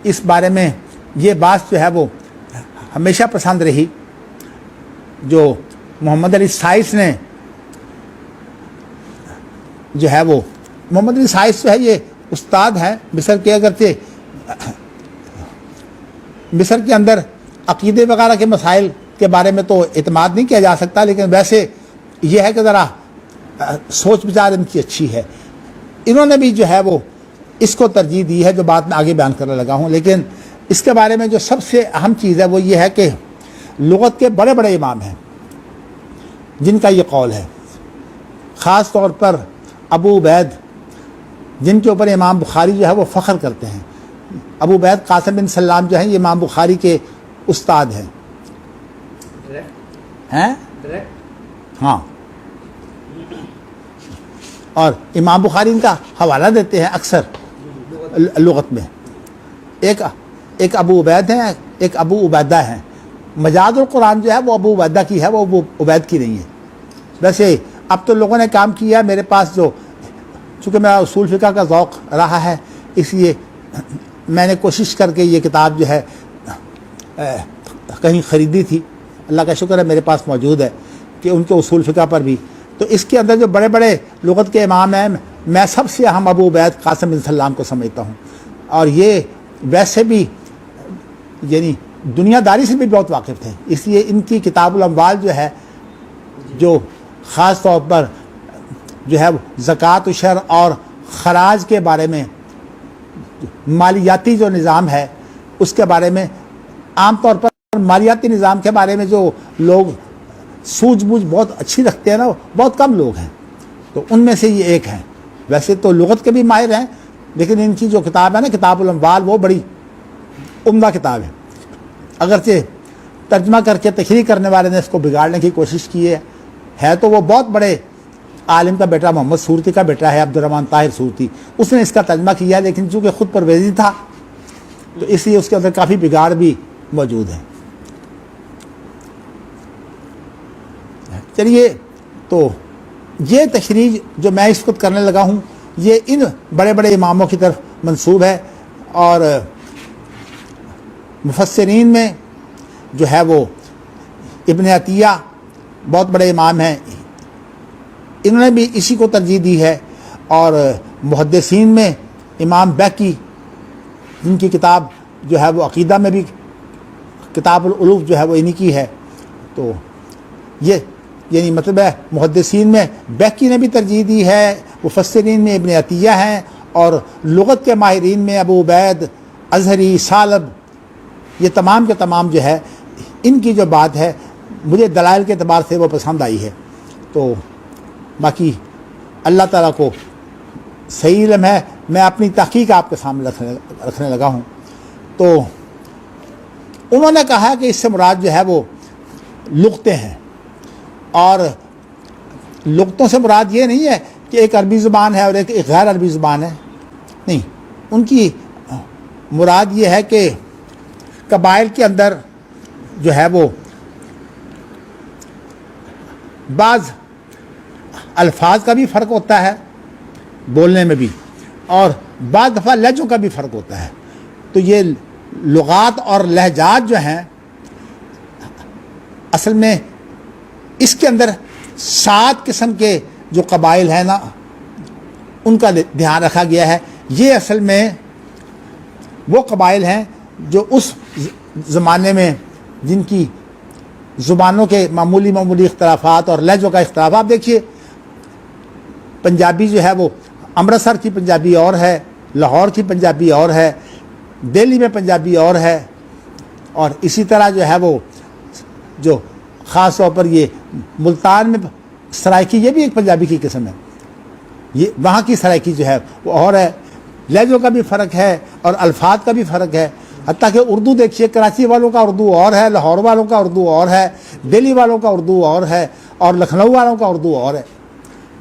Speaker 1: اس بارے میں یہ بات جو ہے وہ ہمیشہ پسند رہی جو محمد علی سائس نے جو ہے وہ محمد علی سائس جو ہے یہ استاد ہیں مصر کے. اگرچہ مصر کے اندر عقیدے وغیرہ کے مسائل کے بارے میں تو اعتماد نہیں کیا جا سکتا, لیکن ویسے یہ ہے کہ ذرا سوچ بچار ان کی اچھی ہے. انہوں نے بھی جو ہے وہ اس کو ترجیح دی ہے جو بات میں آگے بیان کرنے لگا ہوں. لیکن اس کے بارے میں جو سب سے اہم چیز ہے وہ یہ ہے کہ لغت کے بڑے بڑے امام ہیں جن کا یہ قول ہے, خاص طور پر ابو عبید جن کے اوپر امام بخاری جو ہے وہ فخر کرتے ہیں. ابو عبید قاسم بن سلام جو ہیں یہ امام بخاری کے استاد ہیں. ہاں, اور امام بخاری ان کا حوالہ دیتے ہیں اکثر لغت میں. ایک ابو عبید ہیں, ایک ابو عبیدہ ہیں. مجاز القرآن جو ہے وہ ابو عبیدہ کی ہے, وہ ابو عبید کی نہیں ہے. ویسے اب تو لوگوں نے کام کیا ہے, میرے پاس جو چونکہ میرا اصول فقہ کا ذوق رہا ہے اس لیے میں نے کوشش کر کے یہ کتاب جو ہے کہیں خریدی تھی. اللہ کا شکر ہے میرے پاس موجود ہے کہ ان کے اصول فقہ پر بھی. تو اس کے اندر جو بڑے بڑے لغت کے امام ہیں میں سب سے اہم ابو عبید قاسم بن سلام کو سمجھتا ہوں. اور یہ ویسے بھی یعنی دنیا داری سے بھی بہت واقف تھے, اس لیے ان کی کتاب الاموال جو ہے جو خاص طور پر جو ہے زکوٰۃ و شر اور خراج کے بارے میں مالیاتی جو نظام ہے اس کے بارے میں, عام طور پر مالیاتی نظام کے بارے میں جو لوگ سوجھ بوجھ بہت اچھی رکھتے ہیں نا, بہت کم لوگ ہیں. تو ان میں سے یہ ایک ہیں. ویسے تو لغت کے بھی ماہر ہیں لیکن ان کی جو کتاب ہے نا کتاب الاموال وہ بڑی عمدہ کتاب ہے. اگرچہ ترجمہ کر کے تشریح کرنے والے نے اس کو بگاڑنے کی کوشش کی ہے تو وہ بہت بڑے عالم کا بیٹا محمد صورتی کا بیٹا ہے, عبد الرحمن طاہر صورتی, اس نے اس کا ترجمہ کیا ہے. لیکن چونکہ خود پرویزی تھا تو اس لیے اس کے اندر کافی بگاڑ بھی موجود ہے. چلیے, تو یہ تشریح جو میں اس وقت کرنے لگا ہوں یہ ان بڑے بڑے اماموں کی طرف منسوب ہے. اور مفسرین میں جو ہے وہ ابن عطیہ بہت بڑے امام ہیں, انہوں نے بھی اسی کو ترجیح دی ہے. اور محدثین میں امام بیکی جن کی کتاب جو ہے وہ عقیدہ میں بھی کتاب العلوف جو ہے وہ انہی کی ہے. تو یہ یعنی مطلب ہے محدثین میں بیکی نے بھی ترجیح دی ہے, مفسرین میں ابن عطیہ ہیں, اور لغت کے ماہرین میں ابو عبید, ازہری, ثعلب, یہ تمام کے تمام جو ہے ان کی جو بات ہے مجھے دلائل کے اعتبار سے وہ پسند آئی ہے. تو باقی اللہ تعالیٰ کو صحیح علم ہے, میں اپنی تحقیق آپ کے سامنے رکھنے لگا ہوں. تو انہوں نے کہا کہ اس سے مراد جو ہے وہ لغتیں ہیں, اور لغتوں سے مراد یہ نہیں ہے کہ ایک عربی زبان ہے اور ایک غیر عربی زبان ہے, نہیں. ان کی مراد یہ ہے کہ قبائل کے اندر جو ہے وہ بعض الفاظ کا بھی فرق ہوتا ہے بولنے میں بھی, اور بعض دفعہ لہجوں کا بھی فرق ہوتا ہے. تو یہ لغات اور لہجات جو ہیں اصل میں اس کے اندر 7 قسم کے جو قبائل ہیں نا ان کا دھیان رکھا گیا ہے. یہ اصل میں وہ قبائل ہیں جو اس زمانے میں جن کی زبانوں کے معمولی اختلافات اور لہجوں کا اختلاف. آپ دیکھیے پنجابی جو ہے وہ امرتسر کی پنجابی اور ہے, لاہور کی پنجابی اور ہے, دہلی میں پنجابی اور ہے, اور اسی طرح جو ہے وہ جو خاص طور پر یہ ملتان میں سرائکی, یہ بھی ایک پنجابی کی قسم ہے, یہ وہاں کی سرائکی جو ہے وہ اور ہے. لہجوں کا بھی فرق ہے اور الفاظ کا بھی فرق ہے. حتیٰ کہ اردو دیکھیے، کراچی والوں کا اردو اور ہے، لاہور والوں کا اردو اور ہے، دہلی والوں کا اردو اور ہے، اور لکھنؤ والوں کا اردو اور ہے.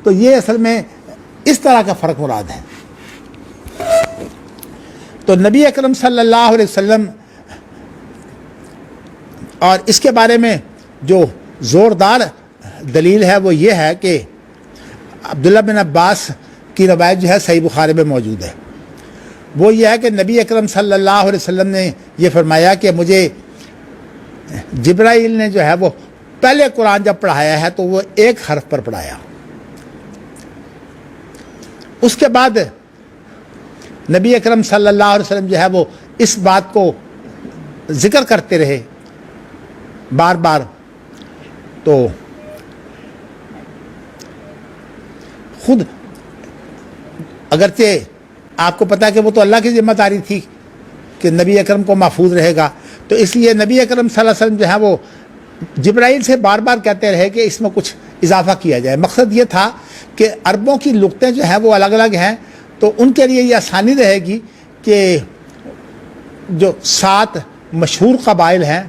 Speaker 1: تو یہ اصل میں اس طرح کا فرق مراد ہے. تو نبی اکرم صلی اللہ علیہ وسلم، اور اس کے بارے میں جو زوردار دلیل ہے وہ یہ ہے کہ عبداللہ بن عباس کی روایت جو ہے صحیح بخاری میں موجود ہے. وہ یہ ہے کہ نبی اکرم صلی اللہ علیہ وسلم نے یہ فرمایا کہ مجھے جبرائیل نے جو ہے وہ پہلے قرآن جب پڑھایا ہے تو وہ ایک حرف پر پڑھایا. اس کے بعد نبی اکرم صلی اللہ علیہ وسلم جو ہے وہ اس بات کو ذکر کرتے رہے بار بار. تو خود اگرچہ آپ کو پتا ہے کہ وہ تو اللہ کی ذمہ داری تھی کہ نبی اکرم کو محفوظ رہے گا، تو اس لیے نبی اکرم صلی اللہ علیہ وسلم جو ہے وہ جبرائیل سے بار بار کہتے رہے کہ اس میں کچھ اضافہ کیا جائے. مقصد یہ تھا کہ عربوں کی لغتیں جو ہیں وہ الگ الگ ہیں، تو ان کے لیے یہ آسانی رہے گی کہ جو 7 مشہور قبائل ہیں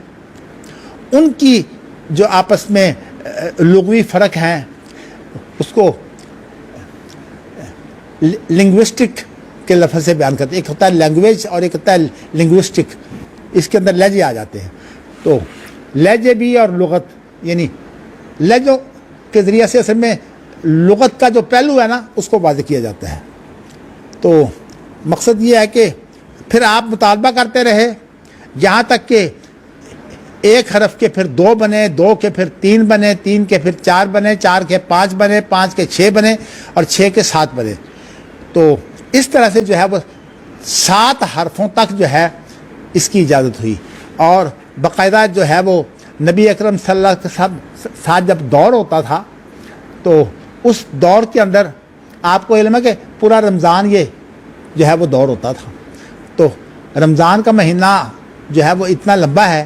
Speaker 1: ان کی جو آپس میں لغوی فرق ہیں اس کو لنگوسٹک کے لفظ سے بیان کرتے ہیں. ایک ہوتا ہے لینگویج اور ایک ہوتا ہے لنگوسٹک. اس کے اندر لہجے آ جاتے ہیں. تو لہجے بھی اور لغت، یعنی لہجوں کے ذریعے سے اصل میں لغت کا جو پہلو ہے نا اس کو واضح کیا جاتا ہے. تو مقصد یہ ہے کہ پھر آپ مطالبہ کرتے رہے یہاں تک کہ ایک حرف کے پھر 2 بنے، 2 کے پھر 3 بنے، 3 کے پھر 4 بنے، 4 کے 5 بنے، 5 کے 6 بنے اور 6 کے 7 بنے. تو اس طرح سے جو ہے وہ 7 حرفوں تک جو ہے اس کی اجازت ہوئی. اور باقاعدہ جو ہے وہ نبی اکرم صلی اللہ علیہ وسلم کے ساتھ جب دور ہوتا تھا تو اس دور کے اندر آپ کو علم ہے کہ پورا رمضان یہ جو ہے وہ دور ہوتا تھا. تو رمضان کا مہینہ جو ہے وہ اتنا لمبا ہے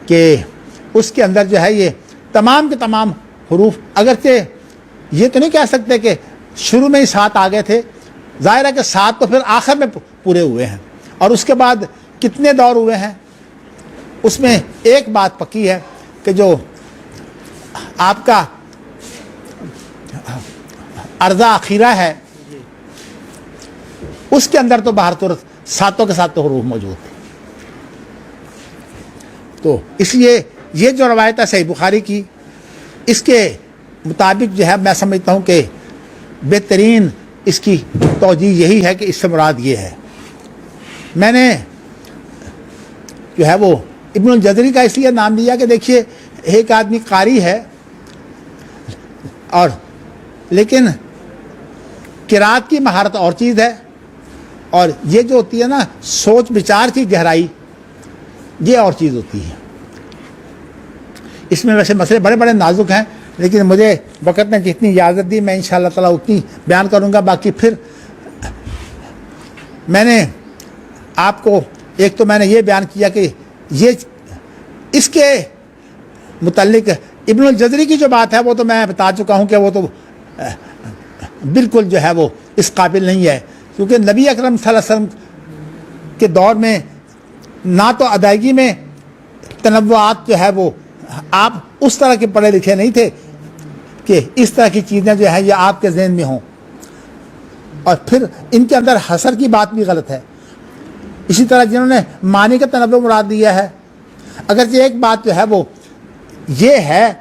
Speaker 1: کہ اس کے اندر جو ہے یہ تمام کے تمام حروف، اگرچہ یہ تو نہیں کہہ سکتے کہ شروع میں ہی 7 آ گئے تھے، ظاہر ہے کہ 7 تو پھر آخر میں پورے ہوئے ہیں. اور اس کے بعد کتنے دور ہوئے ہیں اس میں ایک بات پکی ہے کہ جو آپ کا ارضا اخیرہ ہے اس کے اندر تو باہر صورت 7 کے 7 حروف موجود تھے. تو اس لیے یہ جو روایت ہے صحیح بخاری کی، اس کے مطابق جو ہے میں سمجھتا ہوں کہ بہترین اس کی توجیہ یہی ہے کہ اس سے مراد یہ ہے. میں نے جو ہے وہ ابن الجزری کا اس لیے نام لیا کہ دیکھیے ایک آدمی قاری ہے اور لیکن قرات کی مہارت اور چیز ہے، اور یہ جو ہوتی ہے نا سوچ بچار کی گہرائی یہ اور چیز ہوتی ہے. اس میں ویسے مسئلے بڑے بڑے نازک ہیں لیکن مجھے وقت نے جتنی اجازت دی میں انشاءاللہ تعالیٰ اتنی بیان کروں گا. باقی پھر میں نے آپ کو ایک تو میں نے یہ بیان کیا کہ یہ اس کے متعلق ابن الجزری کی جو بات ہے وہ تو میں بتا چکا ہوں کہ وہ تو بالکل جو ہے وہ اس قابل نہیں ہے، کیونکہ نبی اکرم صلی اللہ علیہ وسلم کے دور میں نہ تو ادائیگی میں تنوعات جو ہے وہ آپ اس طرح کے پڑھے لکھے نہیں تھے کہ اس طرح کی چیزیں جو ہیں یہ آپ کے ذہن میں ہوں، اور پھر ان کے اندر حصر کی بات بھی غلط ہے. اسی طرح جنہوں نے معنی کا تنوع مراد دیا ہے، اگرچہ ایک بات جو ہے وہ یہ ہے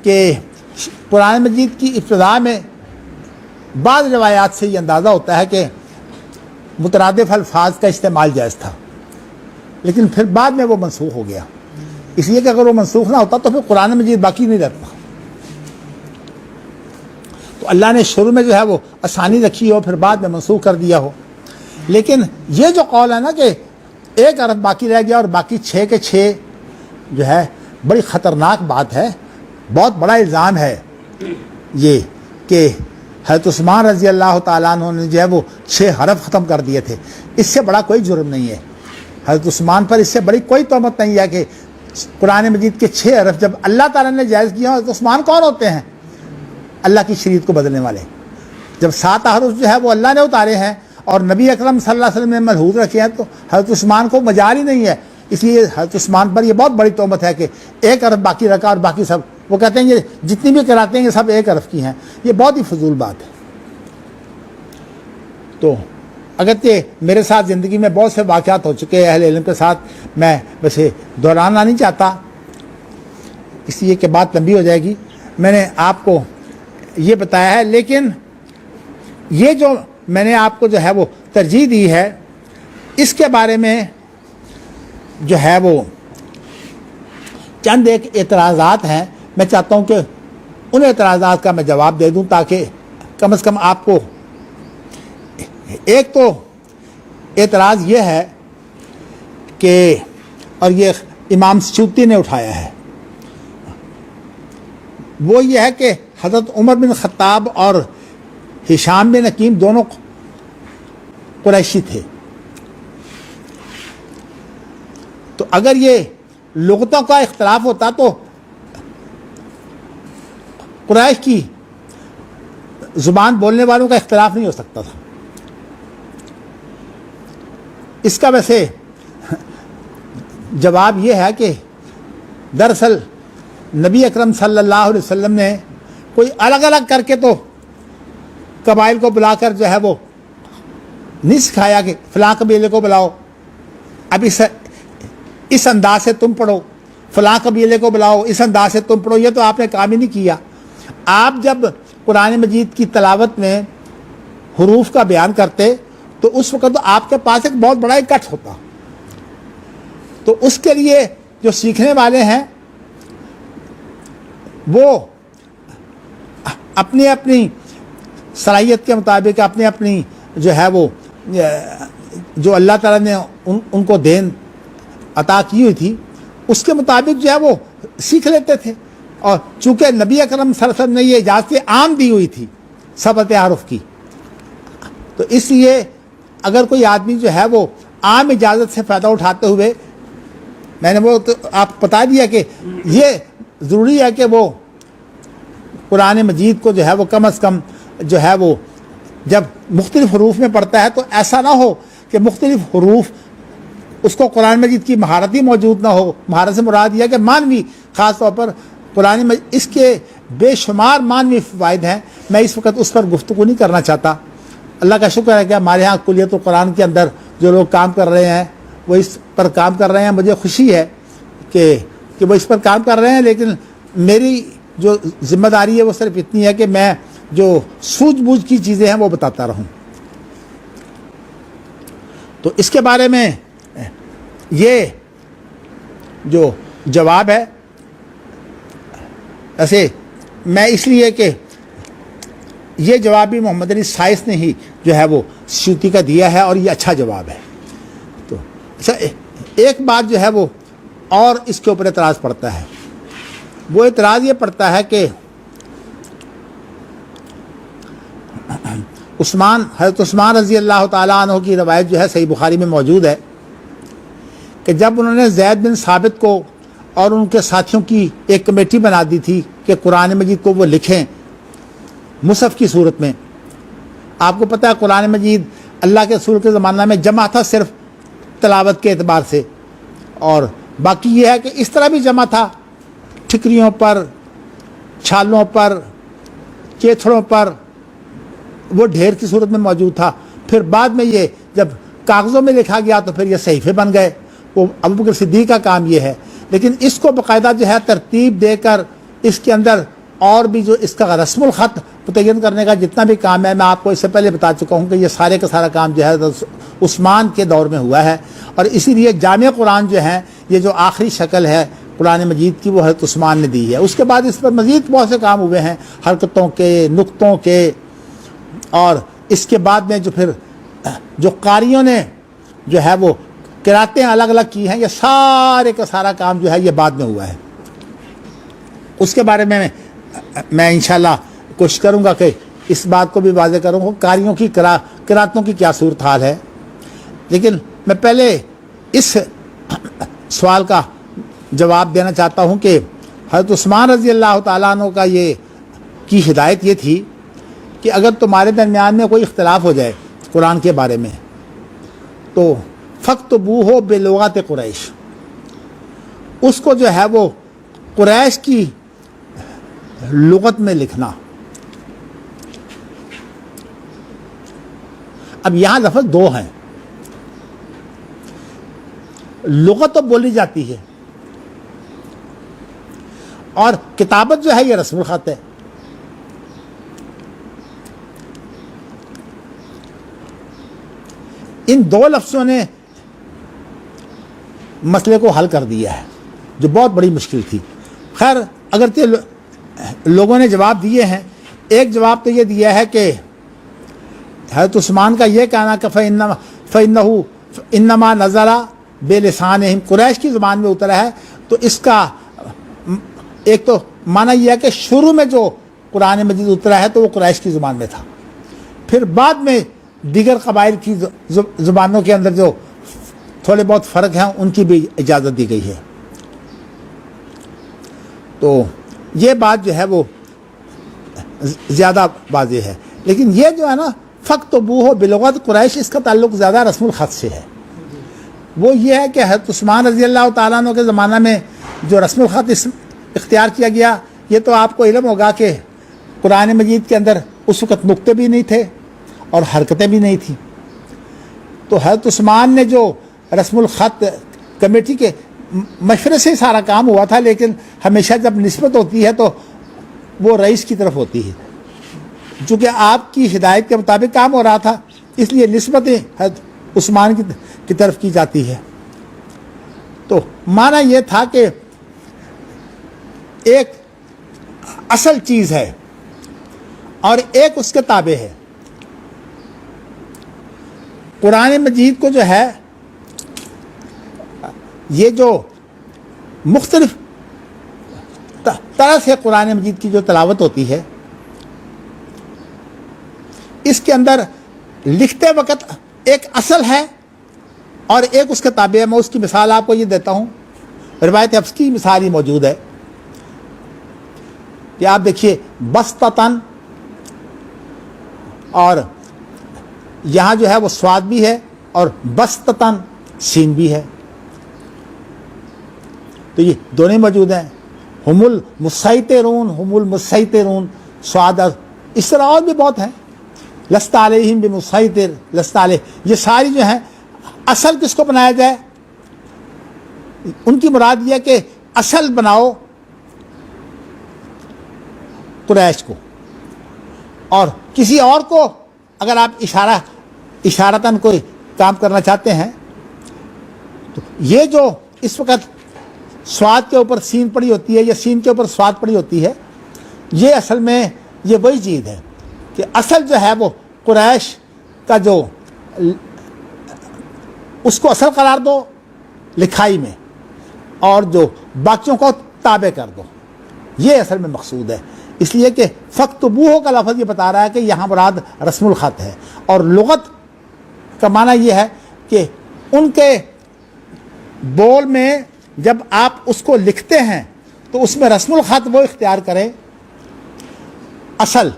Speaker 1: کہ قرآن مجید کی ابتدا میں بعض روایات سے یہ اندازہ ہوتا ہے کہ مترادف الفاظ کا استعمال جائز تھا، لیکن پھر بعد میں وہ منسوخ ہو گیا. اس لیے کہ اگر وہ منسوخ نہ ہوتا تو پھر قرآن مجید باقی نہیں رہتا. تو اللہ نے شروع میں جو ہے وہ آسانی رکھی ہو پھر بعد میں منسوخ کر دیا ہو. لیکن یہ جو قول ہے نا کہ ایک حرف باقی رہ گیا اور باقی 6 کے 6 جو ہے بڑی خطرناک بات ہے، بہت بڑا الزام ہے یہ کہ حضرت عثمان رضی اللہ تعالیٰ عنہ نے جو ہے وہ 6 حرف ختم کر دیے تھے. اس سے بڑا کوئی جرم نہیں ہے حضرت عثمان پر، اس سے بڑی کوئی تہمت نہیں ہے کہ قرآن مجید کے 6 حرف جب اللہ تعالیٰ نے جائز کیا. حضرت عثمان کون ہوتے ہیں؟ اللہ کی شریعت کو بدلنے والے. جب 7 حرف جو ہے وہ اللہ نے اتارے ہیں اور نبی اکرم صلی اللہ علیہ وسلم نے ملحوظ رکھے ہیں تو حضرت عثمان کو مجال ہی نہیں ہے. اس لیے حضرت عثمان پر یہ بہت بڑی تہمت ہے کہ ایک حرف باقی رکھا اور باقی سب, وہ کہتے ہیں یہ جتنی بھی کراتے ہیں یہ سب ایک حرف کی ہیں. یہ بہت ہی فضول بات ہے. تو اگرچہ میرے ساتھ زندگی میں بہت سے واقعات ہو چکے ہیں اہل علم کے ساتھ, میں ویسے دہرانا نہیں چاہتا اس لیے کہ بات لمبی ہو جائے گی. میں نے آپ کو یہ بتایا ہے, لیکن یہ جو میں نے آپ کو جو ہے وہ ترجیح دی ہے, اس کے بارے میں جو ہے وہ چند ایک اعتراضات ہیں. میں چاہتا ہوں کہ ان اعتراضات کا میں جواب دے دوں تاکہ کم از کم آپ کو, ایک تو اعتراض یہ ہے کہ, اور یہ امام سیوطی نے اٹھایا ہے, وہ یہ ہے کہ حضرت عمر بن خطاب اور ہشام بن حکیم دونوں قریشی تھے. تو اگر یہ لغتوں کا اختلاف ہوتا تو قریش کی زبان بولنے والوں کا اختلاف نہیں ہو سکتا تھا. اس کا ویسے جواب یہ ہے کہ دراصل نبی اکرم صلی اللہ علیہ وسلم نے کوئی الگ الگ کر کے تو قبائل کو بلا کر جو ہے وہ نہیں سکھایا کہ فلاں قبیلے کو بلاؤ, اب اس انداز سے تم پڑھو, فلاں قبیلے کو بلاؤ اس انداز سے تم پڑھو. یہ تو آپ نے کام ہی نہیں کیا. آپ جب قرآن مجید کی تلاوت میں حروف کا بیان کرتے تو اس وقت تو آپ کے پاس ایک بہت بڑا اکٹھ ہوتا. تو اس کے لیے جو سیکھنے والے ہیں وہ اپنی اپنی صلاحیت کے مطابق, اپنی اپنی جو ہے وہ جو اللہ تعالیٰ نے ان کو دین عطا کی ہوئی تھی اس کے مطابق جو ہے وہ سیکھ لیتے تھے. اور چونکہ نبی اکرم صلی اللہ علیہ وسلم نے یہ اجازت عام دی ہوئی تھی سبت حرف کی, تو اس لیے اگر کوئی آدمی جو ہے وہ عام اجازت سے فائدہ اٹھاتے ہوئے, میں نے وہ تو آپ بتا دیا کہ یہ ضروری ہے کہ وہ قرآن مجید کو جو ہے وہ کم از کم جو ہے وہ جب مختلف حروف میں پڑھتا ہے تو ایسا نہ ہو کہ مختلف حروف اس کو قرآن مجید کی مہارت ہی موجود نہ ہو. مہارت سے مراد یہ ہے کہ مانوی, خاص طور پر قرآن مجید اس کے بے شمار مانوی فوائد ہیں. میں اس وقت اس پر گفتگو نہیں کرنا چاہتا. اللہ کا شکر ہے کہ ہمارے ہاں کلیت القرآن کے اندر جو لوگ کام کر رہے ہیں وہ اس پر کام کر رہے ہیں. مجھے خوشی ہے کہ وہ اس پر کام کر رہے ہیں, لیکن میری جو ذمہ داری ہے وہ صرف اتنی ہے کہ میں جو سوجھ بوجھ کی چیزیں ہیں وہ بتاتا رہوں. تو اس کے بارے میں یہ جو جواب ہے, ایسے میں اس لیے کہ یہ جواب بھی محمد علی سائس نے ہی جو ہے وہ سیوطی کا دیا ہے اور یہ اچھا جواب ہے. تو اچھا ایک بات جو ہے وہ اور اس کے اوپر اعتراض پڑتا ہے, وہ اعتراض یہ پڑتا ہے کہ حضرت عثمان رضی اللہ تعالیٰ عنہ کی روایت جو ہے صحیح بخاری میں موجود ہے کہ جب انہوں نے زید بن ثابت کو اور ان کے ساتھیوں کی ایک کمیٹی بنا دی تھی کہ قرآن مجید کو وہ لکھیں مصحف کی صورت میں. آپ کو پتہ ہے قرآن مجید اللہ کے رسول کے زمانہ میں جمع تھا صرف تلاوت کے اعتبار سے, اور باقی یہ ہے کہ اس طرح بھی جمع تھا ٹھکریوں پر, چھالوں پر, چیتھڑوں پر, وہ ڈھیر کی صورت میں موجود تھا. پھر بعد میں یہ جب کاغذوں میں لکھا گیا تو پھر یہ صحیفے بن گئے. وہ ابو بکر صدیق کا کام یہ ہے, لیکن اس کو باقاعدہ جو ہے ترتیب دے کر اس کے اندر اور بھی جو اس کا رسم الخط متعین کرنے کا جتنا بھی کام ہے, میں آپ کو اس سے پہلے بتا چکا ہوں کہ یہ سارے کا سارا کام جو ہے عثمان کے دور میں ہوا ہے. اور اسی لیے جامع قرآن جو ہے یہ جو آخری شکل ہے قرآن مجید کی وہ حضرت عثمان نے دی ہے. اس کے بعد اس پر مزید بہت سے کام ہوئے ہیں حرکتوں کے, نقطوں کے, اور اس کے بعد میں جو پھر جو قاریوں نے جو ہے وہ قراتیں الگ الگ کی ہیں, یہ سارے کا سارا کام جو ہے یہ بعد میں ہوا ہے. اس کے بارے میں انشاءاللہ کوشش کروں گا کہ اس بات کو بھی واضح کروں گا قاریوں کی قراتوں کی کیا صورتحال ہے. لیکن میں پہلے اس سوال کا جواب دینا چاہتا ہوں کہ حضرت عثمان رضی اللہ تعالیٰ عنہ کا یہ کی ہدایت یہ تھی کہ اگر تمہارے درمیان میں کوئی اختلاف ہو جائے قرآن کے بارے میں، تو فَاكْتُبُوهُ بِلُغَاتِ قریش، اس کو جو ہے وہ قریش کی لغت میں لکھنا۔ اب یہاں لفظ دو ہیں، لغت تو بولی جاتی ہے اور کتابت جو ہے یہ رسم الخط ہے۔ ان دو لفظوں نے مسئلے کو حل کر دیا ہے، جو بہت بڑی مشکل تھی۔ خیر اگرچہ لوگوں نے جواب دیے ہیں، ایک جواب تو یہ دیا ہے کہ حضرت عثمان کا یہ کہنا کہ فَإِنَّهُ إِنَّمَا نَزَلَ بِلِسَانِهِمْ، قریش کی زبان میں اترا ہے، تو اس کا ایک تو معنی یہ ہے کہ شروع میں جو قرآن مجید اترا ہے تو وہ قریش کی زبان میں تھا، پھر بعد میں دیگر قبائل کی زبانوں کے اندر جو تھوڑے بہت فرق ہیں ان کی بھی اجازت دی گئی ہے۔ تو یہ بات جو ہے وہ زیادہ واضح ہے، لیکن یہ جو ہے نا فَاكْتُبُوهُ بِلُغَاتِ قریش، اس کا تعلق زیادہ رسم الخط سے ہے۔ وہ یہ ہے کہ حضرت عثمان رضی اللہ تعالیٰ عنہ کے زمانہ میں جو رسم الخط اختیار کیا گیا، یہ تو آپ کو علم ہوگا کہ قرآن مجید کے اندر اس وقت نقطے بھی نہیں تھے اور حرکتیں بھی نہیں تھیں، تو حضرت عثمان نے جو رسم الخط کمیٹی کے مشورے سے سارا کام ہوا تھا، لیکن ہمیشہ جب نسبت ہوتی ہے تو وہ رئیس کی طرف ہوتی ہے، چونکہ آپ کی ہدایت کے مطابق کام ہو رہا تھا، اس لیے نسبتیں حضرت عثمان کی طرف کی جاتی ہے۔ تو معنی یہ تھا کہ ایک اصل چیز ہے اور ایک اس کے تابع ہے۔ قرآن مجید کو جو ہے یہ جو مختلف طرح سے قرآن مجید کی جو تلاوت ہوتی ہے، اس کے اندر لکھتے وقت ایک اصل ہے اور ایک اس کے تابع ہے۔ میں اس کی مثال آپ کو یہ دیتا ہوں، روایت حفص کی مثال ہی موجود ہے کہ آپ دیکھیے بسطتن، اور یہاں جو ہے وہ سواد بھی ہے اور بسطتن سین بھی ہے، تو یہ دونوں موجود ہیں۔ ہم المسیطرون، ہم المسیطرون، سواد، اس طرح اور بھی بہت ہیں، لست علیہم بمسیطر، لست علیہ، یہ ساری جو ہیں اصل کس کو بنایا جائے، ان کی مراد یہ کہ اصل بناؤ قریش کو، اور کسی اور کو اگر آپ اشارتاً کوئی کام کرنا چاہتے ہیں تو یہ جو اس وقت سواد کے اوپر سین پڑی ہوتی ہے یا سین کے اوپر سواد پڑی ہوتی ہے، یہ اصل میں یہ وہی چیز ہے کہ اصل جو ہے وہ قریش کا جو اس کو اصل قرار دو لکھائی میں، اور جو باقیوں کو تابع کر دو، یہ اصل میں مقصود ہے۔ اس لیے کہ فَاكْتُبُوهُ کا لفظ یہ بتا رہا ہے کہ یہاں مراد رسم الخط ہے، اور لغت کا معنی یہ ہے کہ ان کے بول میں جب آپ اس کو لکھتے ہیں تو اس میں رسم الخط وہ اختیار کریں اصل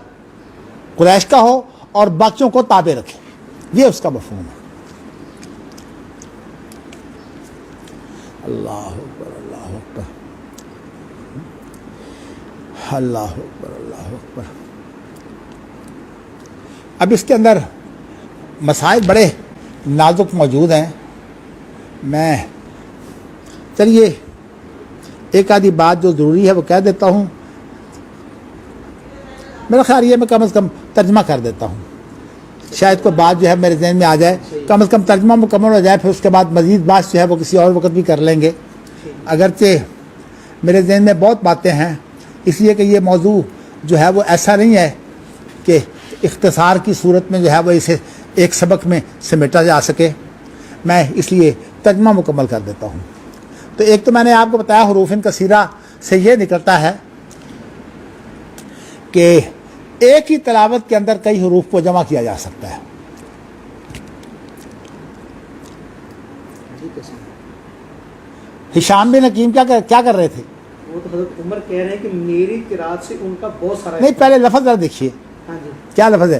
Speaker 1: قریش کا ہو اور باقیوں کو تابع رکھیں، یہ اس کا مفہوم ہے۔ اللہ اکبر، اللہ اکبر، اللہ اکبر، اللہ اکبر۔ اب اس کے اندر مسائل بڑے نازک موجود ہیں، میں چلیے ایک آدھی بات جو ضروری ہے وہ کہہ دیتا ہوں۔ میرا خیال یہ میں کم از کم ترجمہ کر دیتا ہوں، شاید کوئی بات جو ہے میرے ذہن میں آ جائے، کم از کم ترجمہ مکمل ہو جائے، پھر اس کے بعد مزید بات جو ہے وہ کسی اور وقت بھی کر لیں گے۔ اگرچہ میرے ذہن میں بہت باتیں ہیں، اس لیے کہ یہ موضوع جو ہے وہ ایسا نہیں ہے کہ اختصار کی صورت میں جو ہے وہ اسے ایک سبق میں سمیٹا جا سکے، میں اس لیے ترجمہ مکمل کر دیتا ہوں۔ تو ایک تو میں نے آپ کو بتایا حروف کثیرہ سے یہ نکلتا ہے کہ ایک ہی تلاوت کے اندر کئی حروف کو جمع کیا جا سکتا ہے۔ ہشام بن حکیم کیا کر رہے تھے؟
Speaker 2: وہ تو حضرت عمر کہہ رہے ہیں کہ میری قرات سے ان کا بہت سارا،
Speaker 1: نہیں، پہلے لفظ ذرا دیکھیے،
Speaker 2: ہاں جی،
Speaker 1: کیا لفظ ہے؟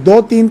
Speaker 1: 2-3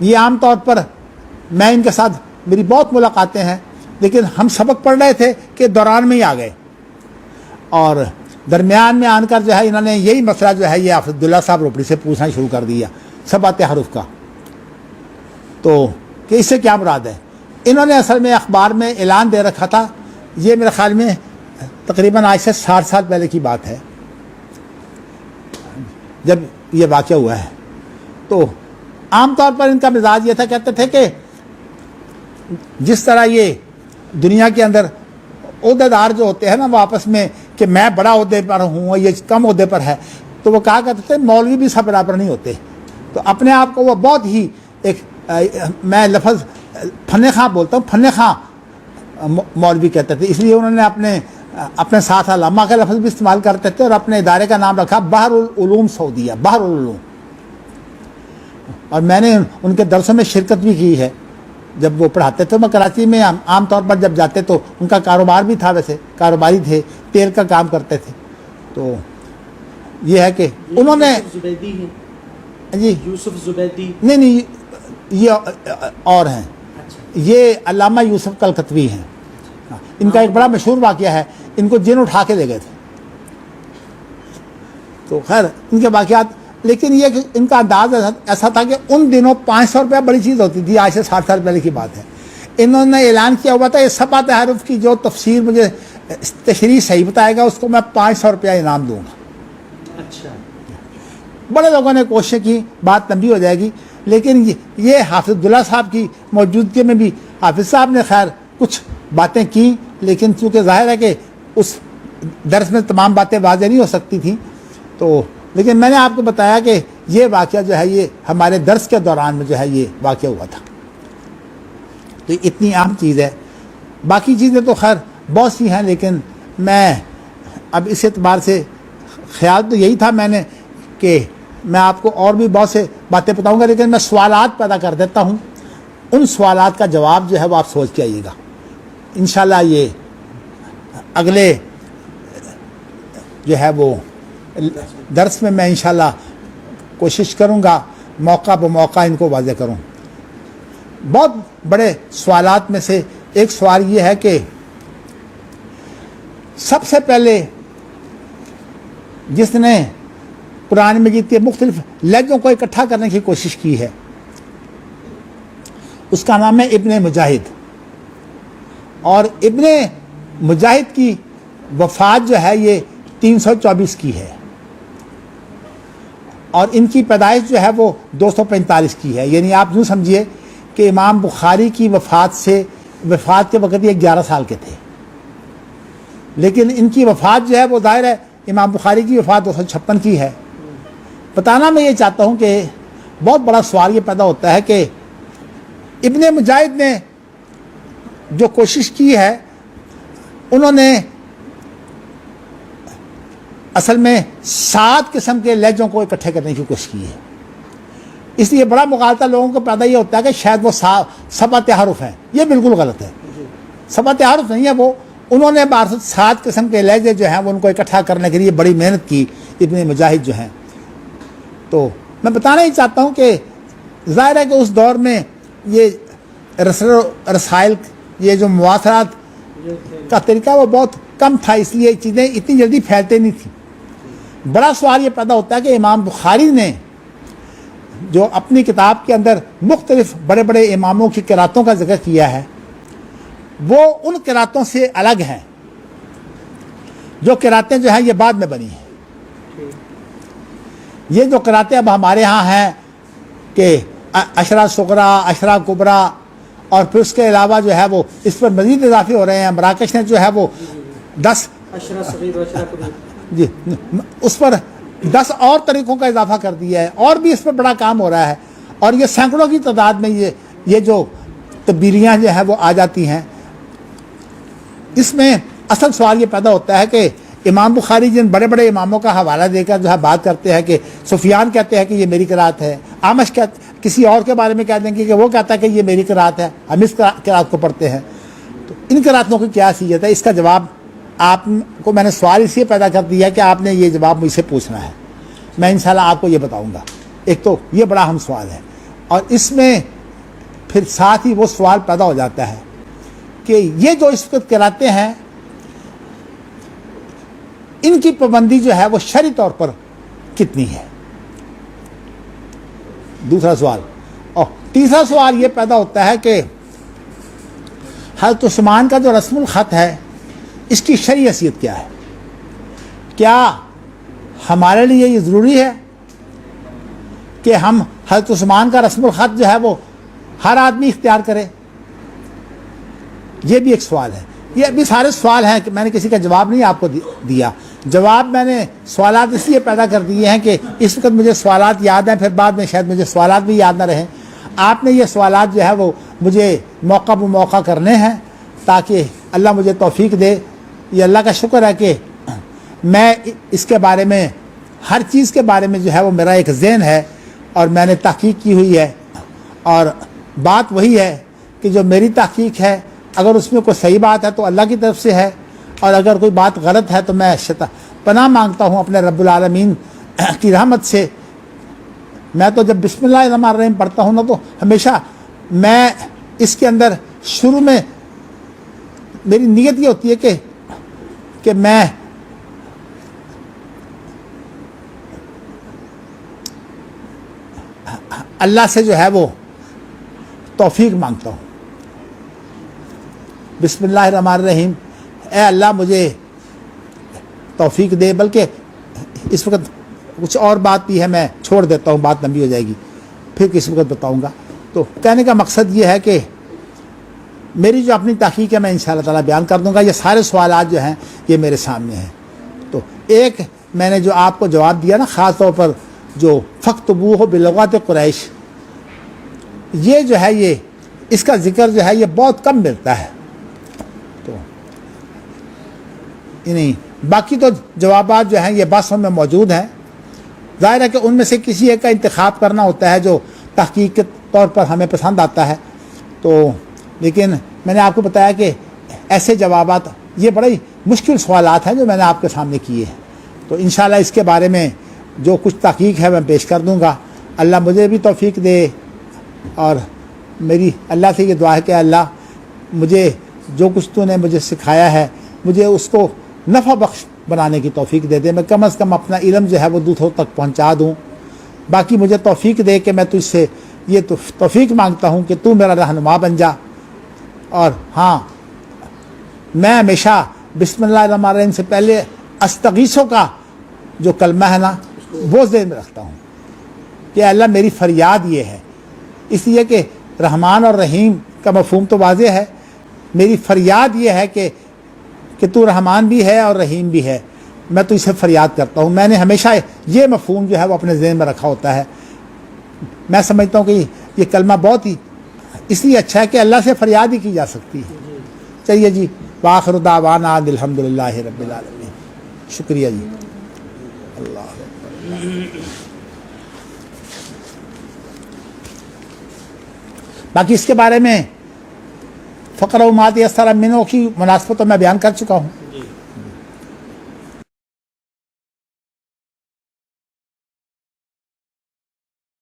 Speaker 1: یہ عام طور پر میں ان کے ساتھ میری بہت ملاقاتیں ہیں، لیکن ہم سبق پڑھ رہے تھے کہ دوران میں ہی آ گئے، اور درمیان میں آن کر جو ہے انہوں نے یہی مسئلہ جو ہے یہ حافظ عبداللہ صاحب روپڑی سے پوچھنا شروع کر دیا سبات حروف کا، تو کہ اس سے کیا مراد ہے۔ انہوں نے اصل میں اخبار میں اعلان دے رکھا تھا، یہ میرے خیال میں تقریباً آج سے 60 سال پہلے کی بات ہے جب یہ واقعہ ہوا ہے، تو عام طور پر ان کا مزاج یہ تھا، کہتے تھے کہ جس طرح یہ دنیا کے اندر عہدیدار جو ہوتے ہیں نا وہ آپس میں کہ میں بڑا عہدے پر ہوں اور یہ کم عہدے پر ہے، تو وہ کہا کرتے تھے مولوی بھی سب برابر نہیں ہوتے، تو اپنے آپ کو وہ بہت ہی ایک میں لفظ فن خواں بولتا ہوں، فن خواں مولوی کہتے تھے، اس لیے انہوں نے اپنے ساتھ علامہ کا لفظ بھی استعمال کرتے تھے اور اپنے ادارے کا نام رکھا بحر العلوم سعودیہ، بحر العلوم، اور میں نے ان کے درسوں میں شرکت بھی کی ہے جب وہ پڑھاتے تھے۔ میں کراچی میں عام طور پر جب جاتے تو ان کا کاروبار بھی تھا، ویسے کاروباری تھے، تیل کا کام کرتے تھے، تو یہ ہے کہ انہوں نے
Speaker 2: زبیدی ہیں
Speaker 1: جی
Speaker 2: یوسف زبیدی،
Speaker 1: نہیں یہ اور ہیں،
Speaker 2: اچھا
Speaker 1: یہ علامہ یوسف کلکتوی ہیں، ان کا ایک بڑا مشہور واقعہ ہے، ان کو جن اٹھا کے لے گئے تھے، تو خیر ان کے واقعات، لیکن یہ کہ ان کا انداز ایسا تھا کہ ان دنوں 500 روپیہ بڑی چیز ہوتی تھی، آج سے 60 سال پہلے کی بات ہے۔ انہوں نے اعلان کیا ہوا تھا یہ سبات حروف کی جو تفسیر مجھے تشریح صحیح بتائے گا اس کو میں 500 روپیہ انعام دوں گا۔
Speaker 2: اچھا
Speaker 1: بڑے لوگوں نے کوشش کی، بات لمبی ہو جائے گی، لیکن یہ حافظ عبداللہ صاحب کی موجودگی میں بھی حافظ صاحب نے خیر کچھ باتیں کی، لیکن چونکہ ظاہر ہے کہ اس درس میں تمام باتیں واضح نہیں ہو سکتی تھیں، تو لیکن میں نے آپ کو بتایا کہ یہ واقعہ جو ہے یہ ہمارے درس کے دوران میں جو ہے یہ واقعہ ہوا تھا، تو اتنی اہم چیز ہے۔ باقی چیزیں تو خیر بہت سی ہیں، لیکن میں اب اس اعتبار سے خیال تو یہی تھا میں نے کہ میں آپ کو اور بھی بہت سے باتیں بتاؤں گا، لیکن میں سوالات پیدا کر دیتا ہوں، ان سوالات کا جواب جو ہے وہ آپ سوچ کے آئیے گا انشاءاللہ۔ یہ اگلے جو ہے وہ درس میں انشاءاللہ کوشش کروں گا موقع بموقع ان کو واضح کروں۔ بہت بڑے سوالات میں سے ایک سوال یہ ہے کہ سب سے پہلے جس نے قرآن مجید کے مختلف لہجوں کو اکٹھا کرنے کی کوشش کی ہے اس کا نام ہے ابن مجاہد، اور ابن مجاہد کی وفات جو ہے یہ 324 کی ہے، اور ان کی پیدائش جو ہے وہ 245 کی ہے، یعنی آپ یوں سمجھیے کہ امام بخاری کی وفات کے وقت یہ 11 سال کے تھے، لیکن ان کی وفات جو ہے وہ ظاہر ہے امام بخاری کی وفات 256 کی ہے۔ بتانا میں یہ چاہتا ہوں کہ بہت بڑا سوال یہ پیدا ہوتا ہے کہ ابن مجاہد نے جو کوشش کی ہے انہوں نے اصل میں 7 قسم کے لہجوں کو اکٹھے کرنے کی کوشش کی ہے، اس لیے بڑا مغالطہ لوگوں کو پیدا یہ ہوتا ہے کہ شاید وہ سبات حروف ہیں، یہ بالکل غلط ہے، سبات حروف نہیں ہے وہ، انہوں نے 7 قسم کے لہجے جو ہیں وہ ان کو اکٹھا کرنے کے لیے بڑی محنت کی ابن مجاہد جو ہیں۔ تو میں بتانا ہی چاہتا ہوں کہ ظاہر ہے کہ اس دور میں یہ رسائل یہ جو مواصلات کا طریقہ وہ بہت کم تھا، اس لیے چیزیں اتنی جلدی پھیلتے نہیں تھیں۔ بڑا سوال یہ پیدا ہوتا ہے کہ امام بخاری نے جو اپنی کتاب کے اندر مختلف بڑے بڑے اماموں کی قراتوں کا ذکر کیا ہے وہ ان قراتوں سے الگ ہیں، جو قراتیں جو ہیں یہ بعد میں بنی ہیں۔ یہ جو قراتیں اب ہمارے ہاں ہیں کہ عشرہ صغریٰ، عشرہ کبریٰ، اور پھر اس کے علاوہ جو ہے وہ اس پر مزید اضافے ہو رہے ہیں، مراکش نے جو ہے وہ 10
Speaker 2: عشرہ صغیر و عشرہ کبیر،
Speaker 1: جی اس پر 10 اور طریقوں کا اضافہ کر دیا ہے، اور بھی اس پر بڑا کام ہو رہا ہے، اور یہ سینکڑوں کی تعداد میں یہ جو تبدیلیاں جو ہیں وہ آ جاتی ہیں۔ اس میں اصل سوال یہ پیدا ہوتا ہے کہ امام بخاری جن بڑے بڑے اماموں کا حوالہ دے کر جو ہے بات کرتے ہیں کہ سفیان کہتے ہیں کہ یہ میری قرات ہے، اعمش کسی اور کے بارے میں کہہ دیں گے کہ وہ کہتا ہے کہ یہ میری قرات ہے، ہم اس قرات کو پڑھتے ہیں، تو ان قراتوں کی کیا حیثیت ہے؟ اس کا جواب آپ کو میں نے سوال اس لیے پیدا کر دیا کہ آپ نے یہ جواب مجھ سے پوچھنا ہے، میں انشاءاللہ آپ کو یہ بتاؤں گا۔ ایک تو یہ بڑا اہم سوال ہے، اور اس میں پھر ساتھ ہی وہ سوال پیدا ہو جاتا ہے کہ یہ جو اس وقت کراتے ہیں ان کی پابندی جو ہے وہ شرعی طور پر کتنی ہے. دوسرا سوال. اور تیسرا سوال یہ پیدا ہوتا ہے کہ حضرت عثمان کا جو رسم الخط ہے اس کی شرعی حیثیت کیا ہے؟ کیا ہمارے لیے یہ ضروری ہے کہ ہم حضرت عثمان کا رسم الخط جو ہے وہ ہر آدمی اختیار کرے؟ یہ بھی ایک سوال ہے. یہ ابھی سارے سوال ہیں کہ میں نے کسی کا جواب نہیں آپ کو دیا. جواب میں نے سوالات اس لیے پیدا کر دیے ہیں کہ اس وقت مجھے سوالات یاد ہیں، پھر بعد میں شاید مجھے سوالات بھی یاد نہ رہیں. آپ نے یہ سوالات جو ہے وہ مجھے موقع بہ موقع کرنے ہیں تاکہ اللہ مجھے توفیق دے. یہ اللہ کا شکر ہے کہ میں اس کے بارے میں ہر چیز کے بارے میں جو ہے وہ میرا ایک ذہن ہے اور میں نے تحقیق کی ہوئی ہے، اور بات وہی ہے کہ جو میری تحقیق ہے اگر اس میں کوئی صحیح بات ہے تو اللہ کی طرف سے ہے، اور اگر کوئی بات غلط ہے تو میں پناہ مانگتا ہوں اپنے رب العالمین کی رحمت سے. میں تو جب بسم اللہ الرحمن الرحیم پڑھتا ہوں نا تو ہمیشہ میں اس کے اندر شروع میں میری نیت یہ ہوتی ہے کہ میں اللہ سے جو ہے وہ توفیق مانگتا ہوں. بسم اللہ الرحمن الرحیم، اے اللہ مجھے توفیق دے. بلکہ اس وقت کچھ اور بات بھی ہے، میں چھوڑ دیتا ہوں، بات لمبی ہو جائے گی، پھر کس وقت بتاؤں گا. تو کہنے کا مقصد یہ ہے کہ میری جو اپنی تحقیق ہے میں انشاءاللہ تعالیٰ بیان کر دوں گا. یہ سارے سوالات جو ہیں یہ میرے سامنے ہیں. تو ایک میں نے جو آپ کو جواب دیا نا، خاص طور پر جو فَاكْتُبُوهُ بِلُغَاتِ قریش، یہ جو ہے یہ اس کا ذکر جو ہے یہ بہت کم ملتا ہے. تو نہیں، باقی تو جوابات جو ہیں یہ بحثوں میں موجود ہیں. ظاہر ہے کہ ان میں سے کسی ایک کا انتخاب کرنا ہوتا ہے جو تحقیق کے طور پر ہمیں پسند آتا ہے. تو لیکن میں نے آپ کو بتایا کہ ایسے جوابات یہ بڑے مشکل سوالات ہیں جو میں نے آپ کے سامنے کیے ہیں. تو انشاءاللہ اس کے بارے میں جو کچھ تحقیق ہے میں پیش کر دوں گا. اللہ مجھے بھی توفیق دے، اور میری اللہ سے یہ دعا ہے کہ اللہ مجھے جو کچھ تو نے مجھے سکھایا ہے مجھے اس کو نفع بخش بنانے کی توفیق دے دے. میں کم از کم اپنا علم جو ہے وہ دوسروں تک پہنچا دوں. باقی مجھے توفیق دے کہ میں تجھ سے یہ توفیق مانگتا ہوں کہ تو میرا رہنما بن جا. اور ہاں، میں ہمیشہ بسم اللہ الرحمن الرحیم سے پہلے استغیثوں کا جو کلمہ ہے نا وہ ذہن میں رکھتا ہوں کہ اللہ میری فریاد یہ ہے، اس لیے کہ رحمان اور رحیم کا مفہوم تو واضح ہے. میری فریاد یہ ہے کہ تو رحمان بھی ہے اور رحیم بھی ہے. میں تو اسے فریاد کرتا ہوں. میں نے ہمیشہ یہ مفہوم جو ہے وہ اپنے ذہن میں رکھا ہوتا ہے. میں سمجھتا ہوں کہ یہ کلمہ بہت ہی اس لیے اچھا ہے کہ اللہ سے فریاد ہی کی جا سکتی ہے. چلیے جی، وآخر دعوانا الحمدللہ رب العالمین. شکریہ جی. اللہ باقی اس کے بارے میں فقرہ و ما تیسر منہ کی مناسبت تو میں بیان کر چکا ہوں.